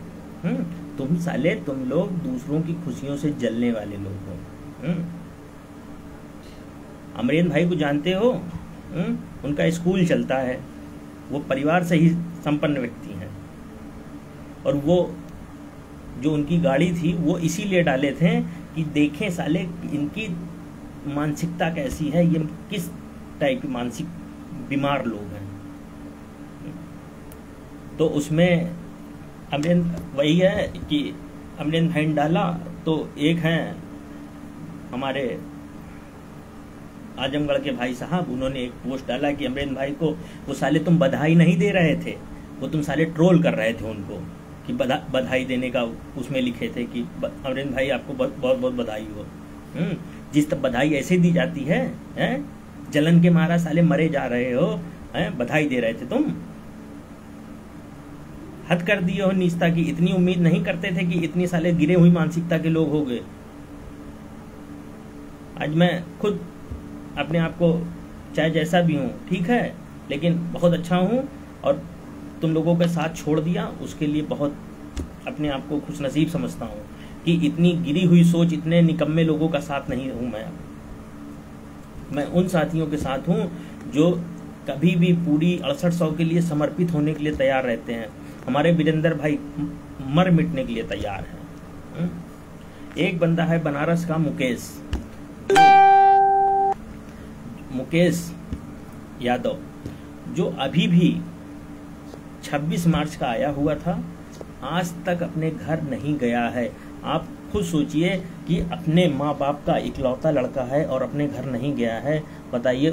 तुम लोग दूसरों की खुशियों से जलने वाले लोग हो। अमरेन भाई को जानते हो, उनका स्कूल चलता है, वो परिवार से ही संपन्न व्यक्ति हैं, और वो जो उनकी गाड़ी थी वो इसीलिए डाले थे कि देखें साले इनकी मानसिकता कैसी है, ये किस टाइप की मानसिक बीमार लोग हैं। तो उसमें अमरेन वही है कि अमरेन भाई ने डाला, तो एक हैं हमारे आजमगढ़ के भाई साहब, उन्होंने एक पोस्ट डाला कि अमरेन भाई को वो साले तुम बधाई नहीं दे रहे थे, वो तुम साले ट्रोल कर रहे थे उनको कि बधाई देने का उसमें लिखे थे कि अमरेन भाई आपको बहुत बहुत बधाई हो। जिस तब बधाई ऐसे दी जाती है, जलन के मारा साले मरे जा रहे हो, बधाई दे रहे थे तुम। हद कर दिए हो नीचता की। इतनी उम्मीद नहीं करते थे कि इतनी साले गिरे हुई मानसिकता के लोग हो गए। आज मैं खुद अपने आप को चाहे जैसा भी हूँ, ठीक है, लेकिन बहुत अच्छा हूँ, और तुम लोगों के साथ छोड़ दिया उसके लिए बहुत अपने आप को खुशनसीब समझता हूँ कि इतनी गिरी हुई सोच, इतने निकम्मे लोगों का साथ नहीं हूँ मैं उन साथियों के साथ हूँ जो कभी भी पूरी 6800 के लिए समर्पित होने के लिए तैयार रहते हैं। हमारे वीरेंद्र भाई मर मिटने के लिए तैयार हैं। एक बंदा है बनारस का मुकेश यादव, जो अभी भी 26 मार्च का आया हुआ था, आज तक अपने घर नहीं गया है। आप खुद सोचिए कि अपने माँ बाप का इकलौता लड़का है और अपने घर नहीं गया है, बताइए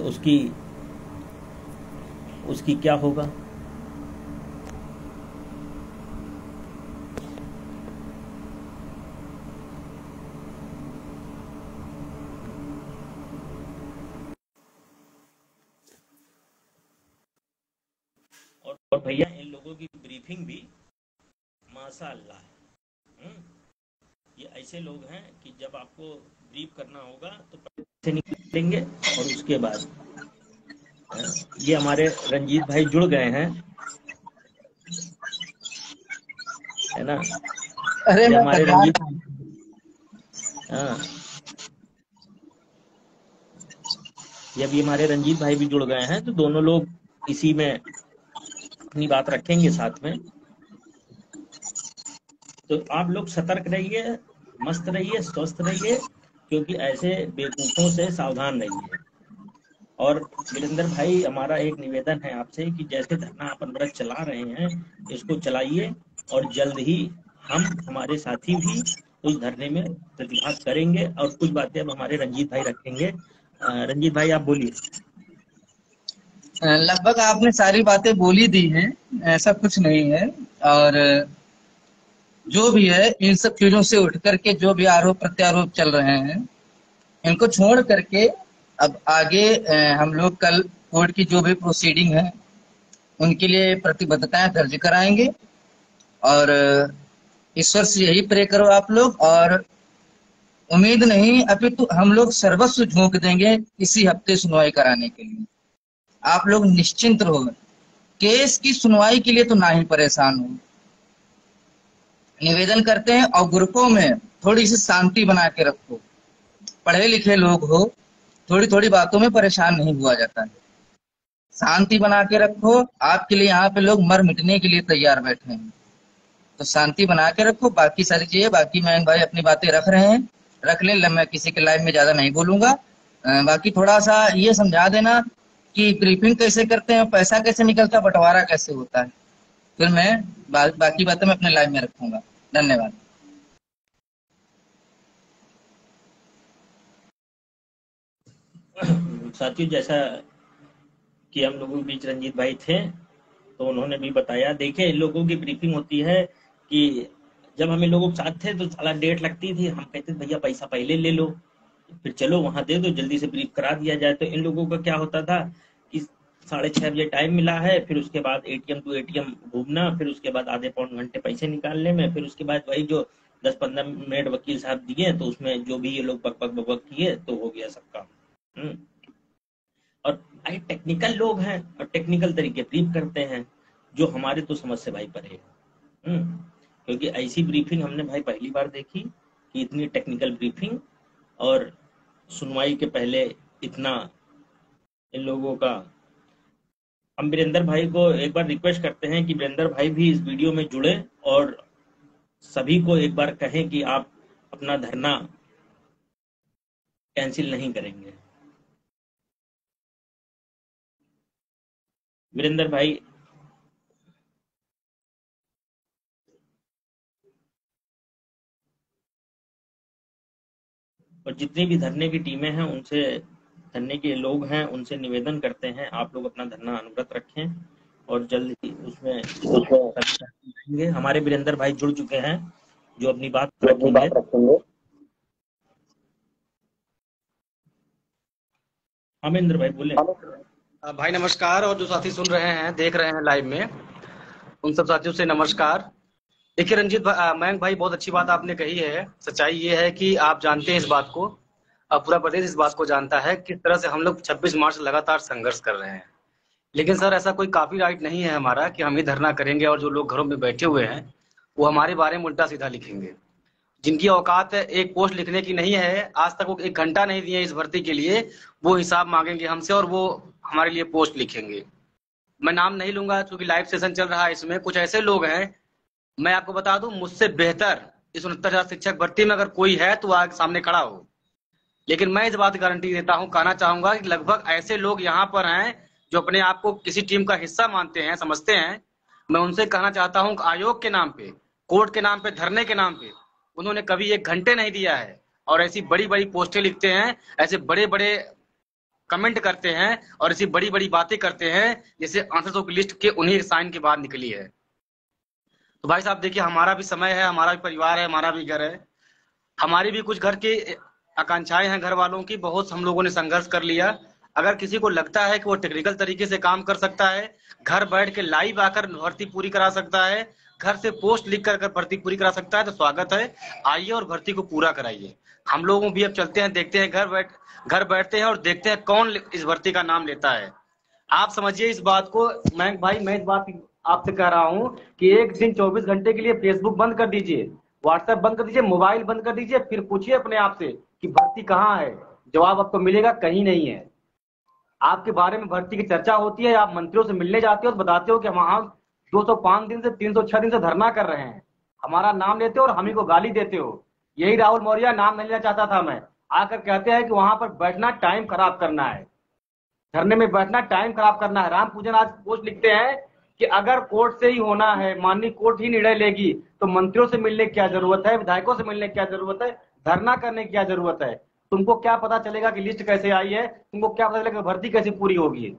उसकी क्या होगा। और भैया इन लोगों की ब्रीफिंग भी माशाअल्लाह। ये ऐसे लोग हैं कि जब आपको ब्रीफ करना होगा तो पहले से निकलेंगे, और उसके बाद ये हमारे रंजीत भाई जुड़ गए हैं, है ना। अरे ये मैं हमारे तैयार रंजीत, था। हाँ, ये अभी हमारे रंजीत भाई भी जुड़ गए हैं, तो दोनों लोग इसी में अपनी बात रखेंगे साथ में। तो आप लोग सतर्क रहिए, मस्त रहिए, स्वस्थ रहिए, क्योंकि ऐसे बेवकूफों से सावधान रहिए। और वीरेंद्र भाई, हमारा एक निवेदन है आपसे कि जैसे धरना अपन व्रत चला रहे हैं, इसको चलाइए, और जल्द ही हमारे साथी भी उस धरने में प्रतिभाग करेंगे, और कुछ बातें अब हमारे रंजीत भाई रखेंगे। रंजीत भाई आप बोलिए। लगभग आपने सारी बातें बोली दी हैं, ऐसा कुछ नहीं है। और जो भी है, इन सब चीजों से उठ करके जो भी आरोप प्रत्यारोप चल रहे हैं, इनको छोड़ करके अब आगे हम लोग कल कोर्ट की जो भी प्रोसीडिंग है उनके लिए प्रतिबद्धताएं दर्ज कराएंगे। और ईश्वर से यही प्रे करो आप लोग, और उम्मीद नहीं अपितु हम लोग सर्वस्व झोंक देंगे इसी हफ्ते सुनवाई कराने के लिए। आप लोग निश्चिंत रहो, केस की सुनवाई के लिए तो ना ही परेशान हो। निवेदन करते हैं और ग्रुपों में थोड़ी सी शांति बना के रखो। पढ़े लिखे लोग हो, थोड़ी थोड़ी बातों में परेशान नहीं हुआ जाता है। शांति बना के रखो। आपके लिए यहाँ पे लोग मर मिटने के लिए तैयार बैठे हैं, तो शांति बना के रखो। बाकी सारी चीजें, बाकी मयंक भाई अपनी बातें रख रहे हैं, रख ले, मैं किसी के लाइव में ज्यादा नहीं बोलूंगा। बाकी थोड़ा सा ये समझा देना कि ब्रीफिंग कैसे करते हैं, पैसा कैसे निकलता है, बंटवारा कैसे होता है। फिर मैं बाकी बातें मैं अपने लाइव में रखूंगा। धन्यवाद। साथियों, जैसा कि हम लोगों के बीच रंजीत भाई थे, तो उन्होंने भी बताया। देखिए, इन लोगों की ब्रीफिंग होती है कि जब हम इन लोगों के साथ थे तो साला डेट लगती थी, हम कहते थे भैया पैसा पहले ले लो, फिर चलो वहां दे दो, जल्दी से ब्रीफ करा दिया जाए। तो इन लोगों का क्या होता था कि 6:30 बजे टाइम मिला है, फिर उसके बाद एटीएम टू एटीएम घूमना, फिर उसके बाद आधे पौन घंटे पैसे निकालने में, फिर उसके बाद वही जो 10-15 मिनट वकील साहब दिए, तो उसमें जो भी ये लोग बक बक बक बक किए तो हो गया सबका। और भाई टेक्निकल लोग हैं और टेक्निकल तरीके ब्रीफ करते हैं, जो हमारे तो समझ से भाई परे है। क्योंकि ऐसी ब्रीफिंग हमने भाई पहली बार देखी कि इतनी टेक्निकल ब्रीफिंग, और सुनवाई के पहले इतना इन लोगों का। हम वीरेंद्र भाई को एक बार रिक्वेस्ट करते हैं कि वीरेंद्र भाई भी इस वीडियो में जुड़े और सभी को एक बार कहें कि आप अपना धरना कैंसिल नहीं करेंगे। वीरेंद्र भाई, और जितनी भी धरने की टीमें हैं उनसे, धरने के लोग हैं उनसे निवेदन करते हैं, आप लोग अपना धरना अनुव्रत रखें और जल्द ही उसमें सभी हमारे वीरेंद्र भाई जुड़ चुके हैं जो अपनी बात रखेंगे। अमेंद्र भाई बोले। भाई नमस्कार, और जो साथी सुन रहे हैं, देख रहे हैं लाइव में, उन सब साथियों से नमस्कार। देखिए रंजीत मयंक भाई, बहुत अच्छी बात आपने कही है। सच्चाई ये है कि आप जानते हैं इस बात को, पूरा प्रदेश इस बात को जानता है किस तरह से हम लोग 26 मार्च से लगातार संघर्ष कर रहे हैं। लेकिन सर, ऐसा कोई काफी राइट नहीं है हमारा कि हम ही धरना करेंगे और जो लोग घरों में बैठे हुए हैं वो हमारे बारे में उल्टा सीधा लिखेंगे। जिनकी औकात है एक पोस्ट लिखने की नहीं है, आज तक वो 1 घंटा नहीं दिए इस भर्ती के लिए, वो हिसाब मांगेंगे हमसे और वो हमारे लिए पोस्ट लिखेंगे। मैं नाम नहीं लूंगा क्योंकि लाइव सेशन चल रहा है, इसमें कुछ ऐसे लोग हैं, मैं आपको बता दूं, मुझसे बेहतर इस 69,000 शिक्षक भर्ती में अगर कोई है तो आगे सामने खड़ा हो। लेकिन मैं इस बात की गारंटी देता हूं, कहना चाहूंगा कि लगभग ऐसे लोग यहाँ पर हैं जो अपने आप को किसी टीम का हिस्सा मानते हैं, समझते हैं। मैं उनसे कहना चाहता हूं, आयोग के नाम पे, कोर्ट के नाम पे, धरने के नाम पे उन्होंने कभी 1 घंटे नहीं दिया है और ऐसी बड़ी बड़ी पोस्टें लिखते हैं, ऐसे बड़े बड़े कमेंट करते हैं और ऐसी बड़ी बड़ी बातें करते हैं जैसे आंसर की लिस्ट के उन्हीं साइन के बाद निकली है। तो भाई साहब देखिए, हमारा भी समय है, हमारा भी परिवार है, हमारा भी घर है, हमारी भी कुछ घर की आकांक्षाएं हैं, घर वालों की। बहुत हम लोगों ने संघर्ष कर लिया। अगर किसी को लगता है कि वो टेक्निकल तरीके से काम कर सकता है, घर बैठ के लाइव आकर भर्ती पूरी करा सकता है, घर से पोस्ट लिख कर भर्ती पूरी करा सकता है, तो स्वागत है, आइए और भर्ती को पूरा कराइए। हम लोग भी अब चलते हैं, देखते हैं, घर बैठते हैं और देखते हैं कौन इस भर्ती का नाम लेता है। आप समझिए इस बात को मयंक भाई, मैं इस बात आपसे कह रहा हूं कि एक दिन 24 घंटे के लिए फेसबुक बंद कर दीजिए, व्हाट्सएप बंद कर दीजिए, मोबाइल बंद कर दीजिए, फिर पूछिए अपने आप से कि भर्ती कहाँ है। जवाब आपको मिलेगा कहीं नहीं है। आपके बारे में भर्ती की चर्चा होती है, आप मंत्रियों से मिलने जाते हो तो बताते हो कि हम 205 दिन से 306 दिन से धरना कर रहे हैं, हमारा नाम लेते हो और हम ही को गाली देते हो। यही राहुल मौर्य, नाम नहीं लेना चाहता था मैं, आकर कहते हैं कि वहां पर बैठना टाइम खराब करना है, धरने में बैठना टाइम खराब करना है। राम पूजन आज पोस्ट लिखते हैं कि अगर कोर्ट से ही होना है, माननीय कोर्ट ही निर्णय लेगी, तो मंत्रियों से मिलने की क्या जरूरत है, विधायकों से मिलने की क्या जरूरत है, धरना करने की क्या जरूरत है। तुमको क्या पता चलेगा कि लिस्ट कैसे आई है, तुमको क्या पता चलेगा भर्ती कैसे पूरी होगी,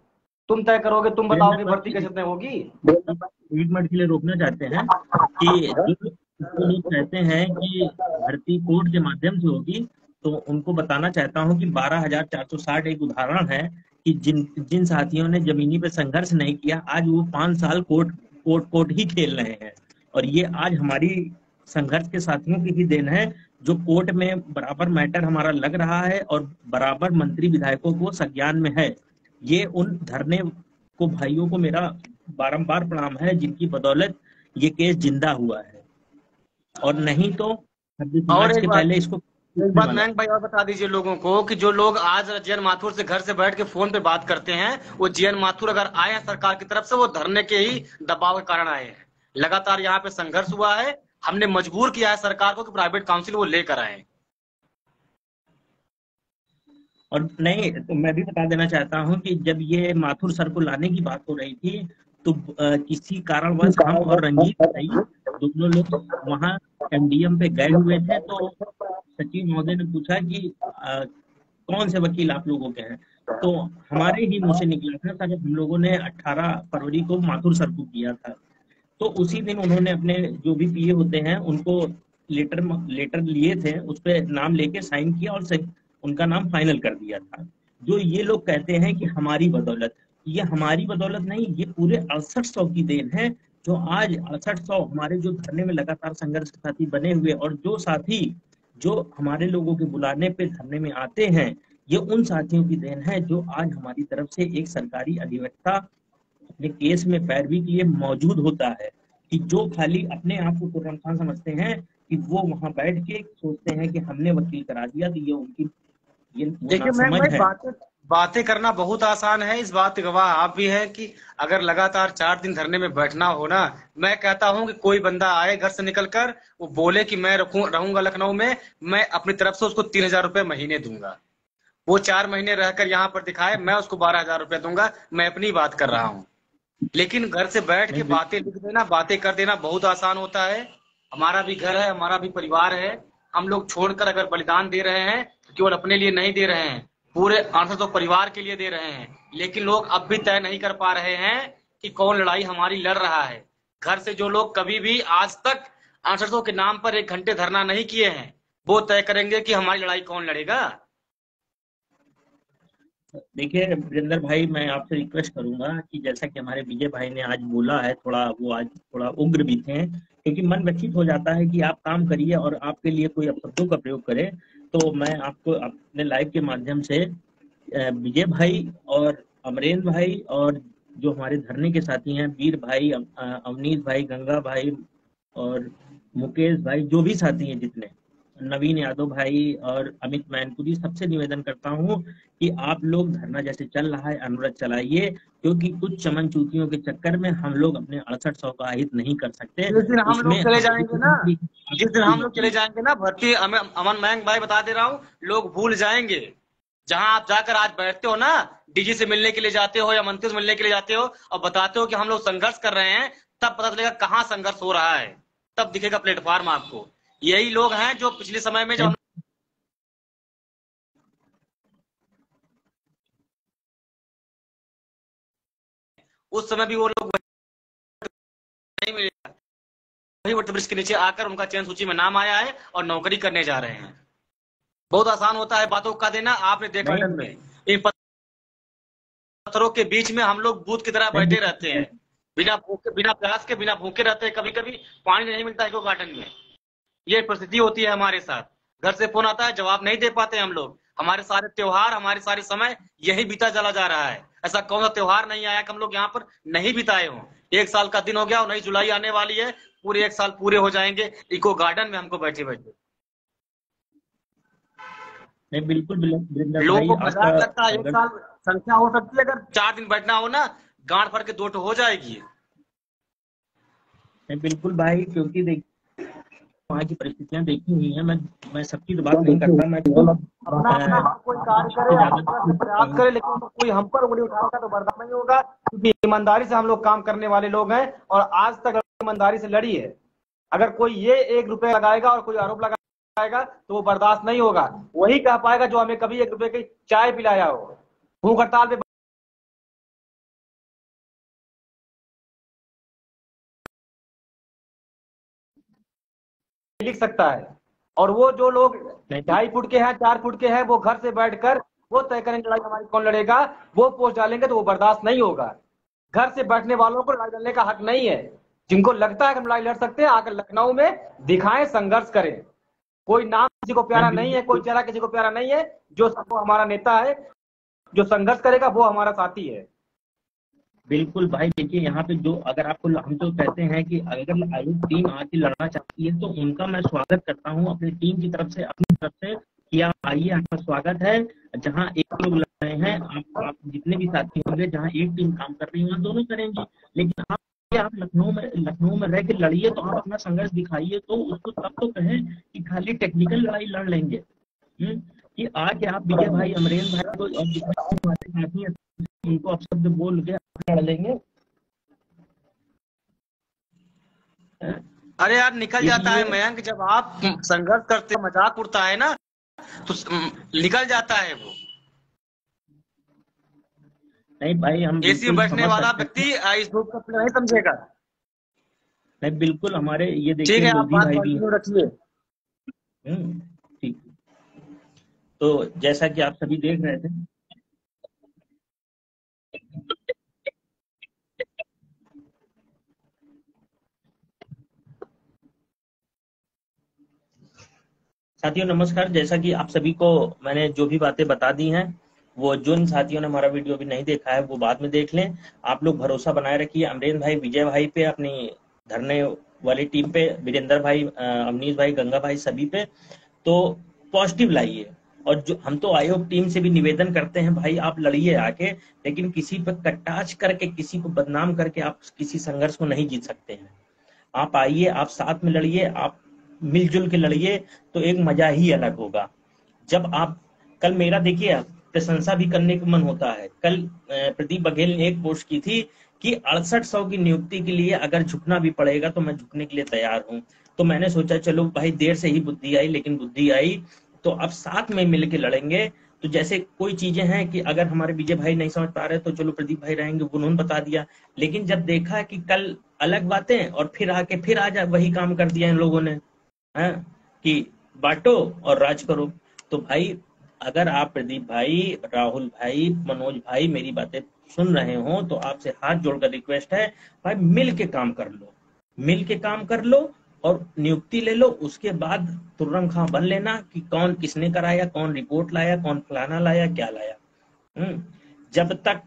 तुम तय करोगे, तुम बताओगे भर्ती कैसे तय होगी। 1 मिनट के लिए रोकना चाहते हैं कि जो लोग कहते हैं कि भर्ती कोर्ट के माध्यम से होगी, तो उनको बताना चाहता हूं कि 12,460 एक उदाहरण है कि जिन साथियों ने जमीनी पे संघर्ष नहीं किया, आज वो 5 साल कोर्ट ही खेल रहे हैं। और ये आज हमारी संघर्ष के साथियों की ही देन है, जो कोर्ट में बराबर मैटर हमारा लग रहा है और बराबर मंत्री विधायकों को संज्ञान में है। ये उन धरने को भाइयों को मेरा बारंबार प्रणाम है, जिनकी बदौलत ये केस जिंदा हुआ है। और नहीं तो और समाज एक के बात, पहले इसको एक बात वाला। मयंक भाई और बता दीजिए लोगों को कि जो लोग आज जीएन माथुर से घर से बैठ के फोन पे बात करते हैं, वो जीएन माथुर अगर आए हैं सरकार की तरफ से, वो धरने के ही दबाव के कारण आए हैं। लगातार यहाँ पे संघर्ष हुआ है, हमने मजबूर किया है सरकार को कि प्राइवेट काउंसिल वो लेकर आए। और नहीं तो मैं भी बता देना चाहता हूँ कि जब ये माथुर सर को लाने की बात हो रही थी, तो किसी कारणवश हम और रंजीत भाई दोनों लोग वहाँ एमडीएम पे गए हुए थे। तो सचिव महोदय ने पूछा कि कौन से वकील आप लोगों के हैं। तो हमारे ही मुंह से निकला था सर, हम लोगों ने 18 फरवरी को माथुर सर को किया था। तो उसी दिन उन्होंने अपने जो भी पीए होते हैं उनको लेटर लेटर लिए थे, उस पर नाम लेके साइन किया और उनका नाम फाइनल कर दिया था। जो ये लोग कहते हैं कि हमारी बदौलत, ये हमारी बदौलत नहीं, ये पूरे 6800 की देन है। जो आज 6800 हमारे जो धरने में लगातार संघर्ष के साथी बने हुए, और जो साथी जो हमारे लोगों के बुलाने पे धरने में आते हैं, ये उन साथियों की देन है जो आज हमारी तरफ से एक सरकारी अधिवक्ता अपने केस में पैरवी के लिए मौजूद होता है। कि जो खाली अपने आप को कुर्रम खान समझते हैं कि वो वहां बैठ के सोचते हैं कि हमने वकील करा दिया, तो ये उनकी ये वो देखिए मैं नासमझ भाई, है। बातें करना बहुत आसान है, इस बात के गवाह आप भी हैं कि अगर लगातार 4 दिन धरने में बैठना हो ना, मैं कहता हूं कि कोई बंदा आए घर से निकलकर, वो बोले कि मैं रहूंगा लखनऊ में, मैं अपनी तरफ से उसको 3,000 रुपए महीने दूंगा। वो 4 महीने रहकर यहाँ पर दिखाए, मैं उसको 12,000 रुपए दूंगा। मैं अपनी बात कर रहा हूँ। लेकिन घर से बैठ के नहीं बातें लिख देना, बातें कर देना बहुत आसान होता है। हमारा भी घर है, हमारा भी परिवार है। हम लोग छोड़कर अगर बलिदान दे रहे हैं तो केवल अपने लिए नहीं दे रहे हैं, पूरे 800 परिवार के लिए दे रहे हैं। लेकिन लोग अब भी तय नहीं कर पा रहे हैं कि कौन लड़ाई हमारी लड़ रहा है। घर से जो लोग कभी भी आज तक 800 के नाम पर 1 घंटे धरना नहीं किए हैं, वो तय करेंगे कि हमारी लड़ाई कौन लड़ेगा। देखिए वीरेंद्र भाई, मैं आपसे रिक्वेस्ट करूंगा कि जैसा कि हमारे विजय भाई ने आज बोला है, थोड़ा वो आज थोड़ा उग्र भी थे, क्योंकि मन व्यथित हो जाता है कि आप काम करिए और आपके लिए कोई अपशब्दों का प्रयोग करे। तो मैं आपको अपने लाइव के माध्यम से विजय भाई और अमरेंद्र भाई और जो हमारे धरने के साथी हैं, वीर भाई, अवनीश भाई, गंगा भाई और मुकेश भाई, जो भी साथी हैं जितने, नवीन यादव भाई और अमित मैनपुरी, सबसे निवेदन करता हूँ कि आप लोग धरना जैसे चल रहा है अनुरत चलाइए, क्योंकि कुछ चमन चूतियों के चक्कर में हम लोग अपने 6800 का हित नहीं कर सकते। जिस दिन हम उसमें लोग चले हमारी जाएंगे ना, किसी जिस दिन हम लोग चले की जाएंगे ना, भर्ती अमन मयंक भाई बता दे रहा हूँ, लोग भूल जाएंगे। जहां आप जाकर आज बैठते हो ना, डीजी से मिलने के लिए जाते हो या मंत्री से मिलने के लिए जाते हो और बताते हो कि हम लोग संघर्ष कर रहे हैं, तब पता चलेगा कहाँ संघर्ष हो रहा है, तब दिखेगा प्लेटफॉर्म आपको। यही लोग हैं जो पिछले समय में जब उस समय भी वो लोग नहीं मिले, वही वट वृक्ष के नीचे आकर उनका चयन सूची में नाम आया है और नौकरी करने जा रहे हैं। बहुत आसान होता है बातों का देना। आपने देखा नहीं लंदन में इन पत्थरों के बीच में हम लोग बूथ की तरह बैठे रहते हैं, बिना भूखे, बिना प्यास के, बिना भूखे रहते हैं। कभी कभी पानी नहीं मिलता है गार्डन में। ये परिस्थिति होती है हमारे साथ। घर से फोन आता है, जवाब नहीं दे पाते हम लोग। हमारे सारे त्योहार, हमारे सारे समय यही बीता चला जा रहा है। ऐसा कौन सा त्योहार नहीं आया कि हम लोग यहाँ पर नहीं बिताए हों। 1 साल का दिन हो गया और नई जुलाई आने वाली है, पूरे 1 साल पूरे हो जाएंगे इको गार्डन में हमको बैठे बैठे। नहीं, बिल्कुल वीरेंद्र लोगों भाई, को आपका मजाक लगता है, 1 अगर साल संख्या हो सकती है, अगर 4 दिन बैठना हो ना, गांठ फड़ के 2 हो जाएगी। नहीं, बिल्कुल भाई, क्योंकि देखिए वहाँ की परिस्थितियां देखी हुई हैं। मैं सबकी तो बात नहीं करता, मैं खुद अपना अपना हर कोई कार्य करे, सबसे अपनी तरफ से प्रयास ज्यादा करे, लेकिन कोई हम पर उंगली उठाएगा तो बर्दाश्त नहीं होगा, क्योंकि ईमानदारी से हम लोग काम करने वाले लोग हैं और आज तक ईमानदारी से लड़ी है। अगर कोई ये 1 रुपए लगाएगा और कोई आरोप लगाएगा तो वो बर्दाश्त नहीं होगा। वही कह पाएगा जो हमें कभी 1 रुपए की चाय पिलाया हो। भूख हड़ताल पे लिख सकता है। और वो जो लोग 2.5 फुट के हैं, 4 फुट के हैं, वो घर से बैठकर वो तय करेंगे लड़ाई हमारी कौन लड़ेगा। वो पोस्ट डालेंगे तो वो बर्दाश्त नहीं होगा। घर से बैठने वालों को लड़ाई लड़ने का हक नहीं है। जिनको लगता है कि हम लड़ाई लड़ सकते हैं, आकर लखनऊ में दिखाएं, संघर्ष करें। कोई नाम किसी को प्यारा नहीं है, कोई चेहरा किसी को प्यारा नहीं है। जो सबको हमारा नेता है, जो संघर्ष करेगा वो हमारा साथी है। बिल्कुल भाई, देखिए यहाँ पे जो अगर आपको हम तो कहते हैं कि अगर आयोग टीम आके लड़ना चाहती है तो उनका मैं स्वागत करता हूँ अपनी टीम की तरफ से, अपनी तरफ से, कि आप आइए, आपका स्वागत है। जहाँ एक लोग लड़ रहे हैं, आप जितने भी साथी होंगे, जहाँ एक टीम काम कर रही है वहाँ दोनों करेंगे। लेकिन आप लखनऊ में रह के लड़िए, तो आप अपना संघर्ष दिखाइए, तो उसको तब तो कहें कि खाली टेक्निकल लड़ाई लड़ लेंगे। कि आके आप विजय भाई, अमरेश भाई को और जितने हमारे साथी हैं उनको आप शब्द बोल के लड़ लेंगे। अरे यार निकल जाता है इसलिए मयंक, जब आप संघर्ष करते हो, मजाक उड़ता है ना, तो निकल जाता है वो। नहीं भाई, हम एसी में बिल्कुल बैठने समझ वाला सकते हैं। व्यक्ति इस दुख को नहीं समझेगा। नहीं, बिल्कुल हमारे ये ठीक देखिए है, आप लोधी बात भाई भी कंटिन्यू रखिए। हैं। ठीक। तो जैसा कि आप सभी देख रहे थे, साथियों नमस्कार। जैसा कि आप सभी को मैंने जो भी बातें बता दी हैं, वो जिन साथियों ने हमारा वीडियो अभी नहीं देखा है वो बाद में देख लें। आप लोग भरोसा बनाए रखिए अमरेंद्र भाई, विजय भाई पे, अपनी धरने वाली टीम पे, वीरेंद्र भाई, अवनीश भाई, गंगा भाई, सभी पे। तो पॉजिटिव लाइए। और जो हम तो आयोग टीम से भी निवेदन करते हैं, भाई आप लड़िए आके, लेकिन किसी पर कटाक्ष करके, किसी को बदनाम करके आप किसी संघर्ष को नहीं जीत सकते हैं। आप आइए, आप साथ में लड़िए, आप मिलजुल के लड़िए, तो एक मजा ही अलग होगा। जब आप कल मेरा देखिए प्रशंसा भी करने का मन होता है। कल प्रदीप बघेल ने एक पोस्ट की थी कि 6800 की नियुक्ति के लिए अगर झुकना भी पड़ेगा तो मैं झुकने के लिए तैयार हूं। तो मैंने सोचा चलो भाई, देर से ही बुद्धि आई, लेकिन बुद्धि आई। तो अब साथ में मिलकर लड़ेंगे। तो जैसे कोई चीजें हैं कि अगर हमारे विजय भाई नहीं समझ पा रहे तो चलो प्रदीप भाई रहेंगे, उन्होंने बता दिया। लेकिन जब देखा कि कल अलग बातें, और फिर आके फिर आज वही काम कर दिया इन लोगों ने, है कि बांटो और राज करो। तो भाई अगर आप प्रदीप भाई, राहुल भाई, मनोज भाई मेरी बातें सुन रहे हो तो आपसे हाथ जोड़कर रिक्वेस्ट है, भाई मिल के काम कर लो, मिल के काम कर लो और नियुक्ति ले लो। उसके बाद तुर्रम खां बन लेना कि कौन किसने कराया, कौन रिपोर्ट लाया, कौन फलाना लाया, क्या लाया। जब तक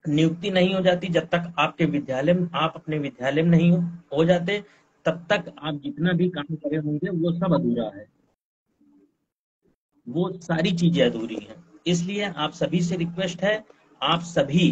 नियुक्ति नहीं हो जाती, जब तक आपके विद्यालय में, आप अपने विद्यालय में नहीं हो जाते, तब तक आप जितना भी काम करे होंगे वो सब अधूरा है, वो सारी चीजें अधूरी हैं। इसलिए आप सभी से रिक्वेस्ट है, आप सभी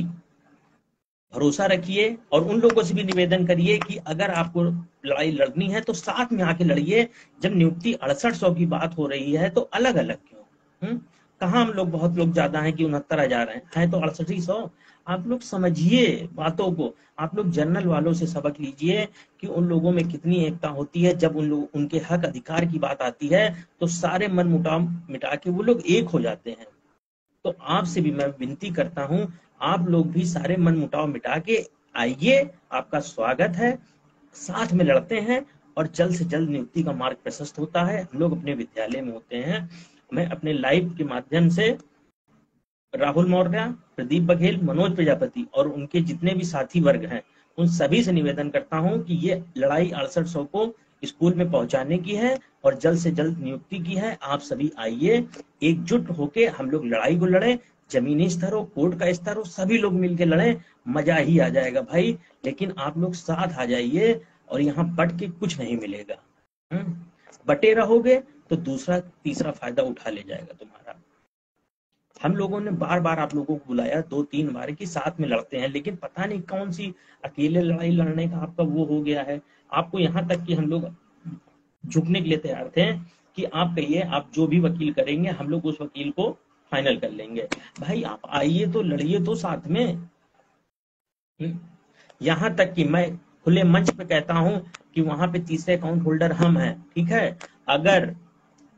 भरोसा रखिए और उन लोगों से भी निवेदन करिए कि अगर आपको लड़ाई लड़नी है तो साथ में आके लड़िए। जब नियुक्ति 6800 की बात हो रही है तो अलग अलग क्यों? कहाँ हम लोग बहुत लोग ज्यादा हैं कि 69,000 हैं तो 6800। आप लोग समझिए बातों को, आप लोग जनरल वालों से सबक लीजिए कि उन लोगों में कितनी एकता होती है। जब उन लोग उनके हक अधिकार की बात आती है तो सारे मन मुटाव मिटा के वो लोग एक हो जाते हैं। तो आपसे भी मैं विनती करता हूं, आप लोग भी सारे मन मुटाव मिटा के आइए, आपका स्वागत है। साथ में लड़ते हैं और जल्द से जल्द नियुक्ति का मार्ग प्रशस्त होता है। हम लोग अपने विद्यालय में होते हैं। मैं अपने लाइव के माध्यम से राहुल मौर्य, प्रदीप बघेल, मनोज प्रजापति और उनके जितने भी साथी वर्ग हैं, उन सभी से निवेदन करता हूं कि ये लड़ाई 6800 को स्कूल में पहुंचाने की है और जल्द से जल्द नियुक्ति की है। आप सभी आइए, एकजुट होके हम लोग लड़ाई को लड़े। जमीनी स्तर हो, कोर्ट का स्तर हो, सभी लोग मिलकर लड़े, मजा ही आ जाएगा भाई। लेकिन आप लोग साथ आ जाइए और यहाँ बट के कुछ नहीं मिलेगा। बटे रहोगे तो दूसरा तीसरा फायदा उठा ले जाएगा तुम्हारा। हम लोगों ने बार बार आप लोगों को बुलाया 2-3 बार कि साथ में लड़ते हैं, लेकिन पता नहीं कौन सी अकेले लड़ाई लड़ने का आपका वो हो गया है। आपको यहाँ तक कि हम लोग झुकने के लिए तैयार थे कि आप कहिए, आप जो भी वकील करेंगे हम लोग उस वकील को फाइनल कर लेंगे। भाई आप आइए तो लड़िए तो साथ में। यहाँ तक कि मैं खुले मंच पे कहता हूं कि वहां पे तीसरे अकाउंट होल्डर हम हैं, ठीक है। अगर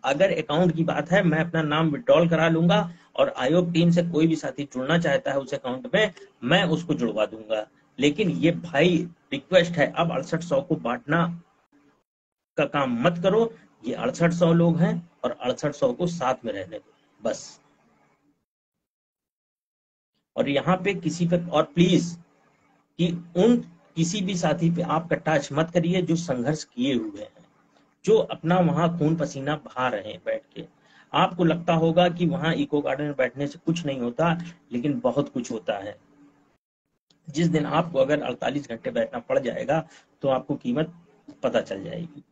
अगर अकाउंट की बात है, मैं अपना नाम विड्रॉल करा लूंगा और आयोग टीम से कोई भी साथी जुड़ना चाहता है उस अकाउंट में, मैं उसको जुड़वा दूंगा। लेकिन ये भाई रिक्वेस्ट है, अब 6800 को बांटना का काम मत करो। ये 6800 लोग हैं और 6800 को साथ में रहने दो बस। और यहाँ पे किसी पे, और प्लीज कि उन किसी भी साथी पे आप कटाक्ष मत करिए जो संघर्ष किए हुए हैं, जो अपना वहां खून पसीना बहा रहे हैं बैठ के। आपको लगता होगा कि वहां इको गार्डन में बैठने से कुछ नहीं होता, लेकिन बहुत कुछ होता है। जिस दिन आपको अगर 48 घंटे बैठना पड़ जाएगा तो आपको कीमत पता चल जाएगी।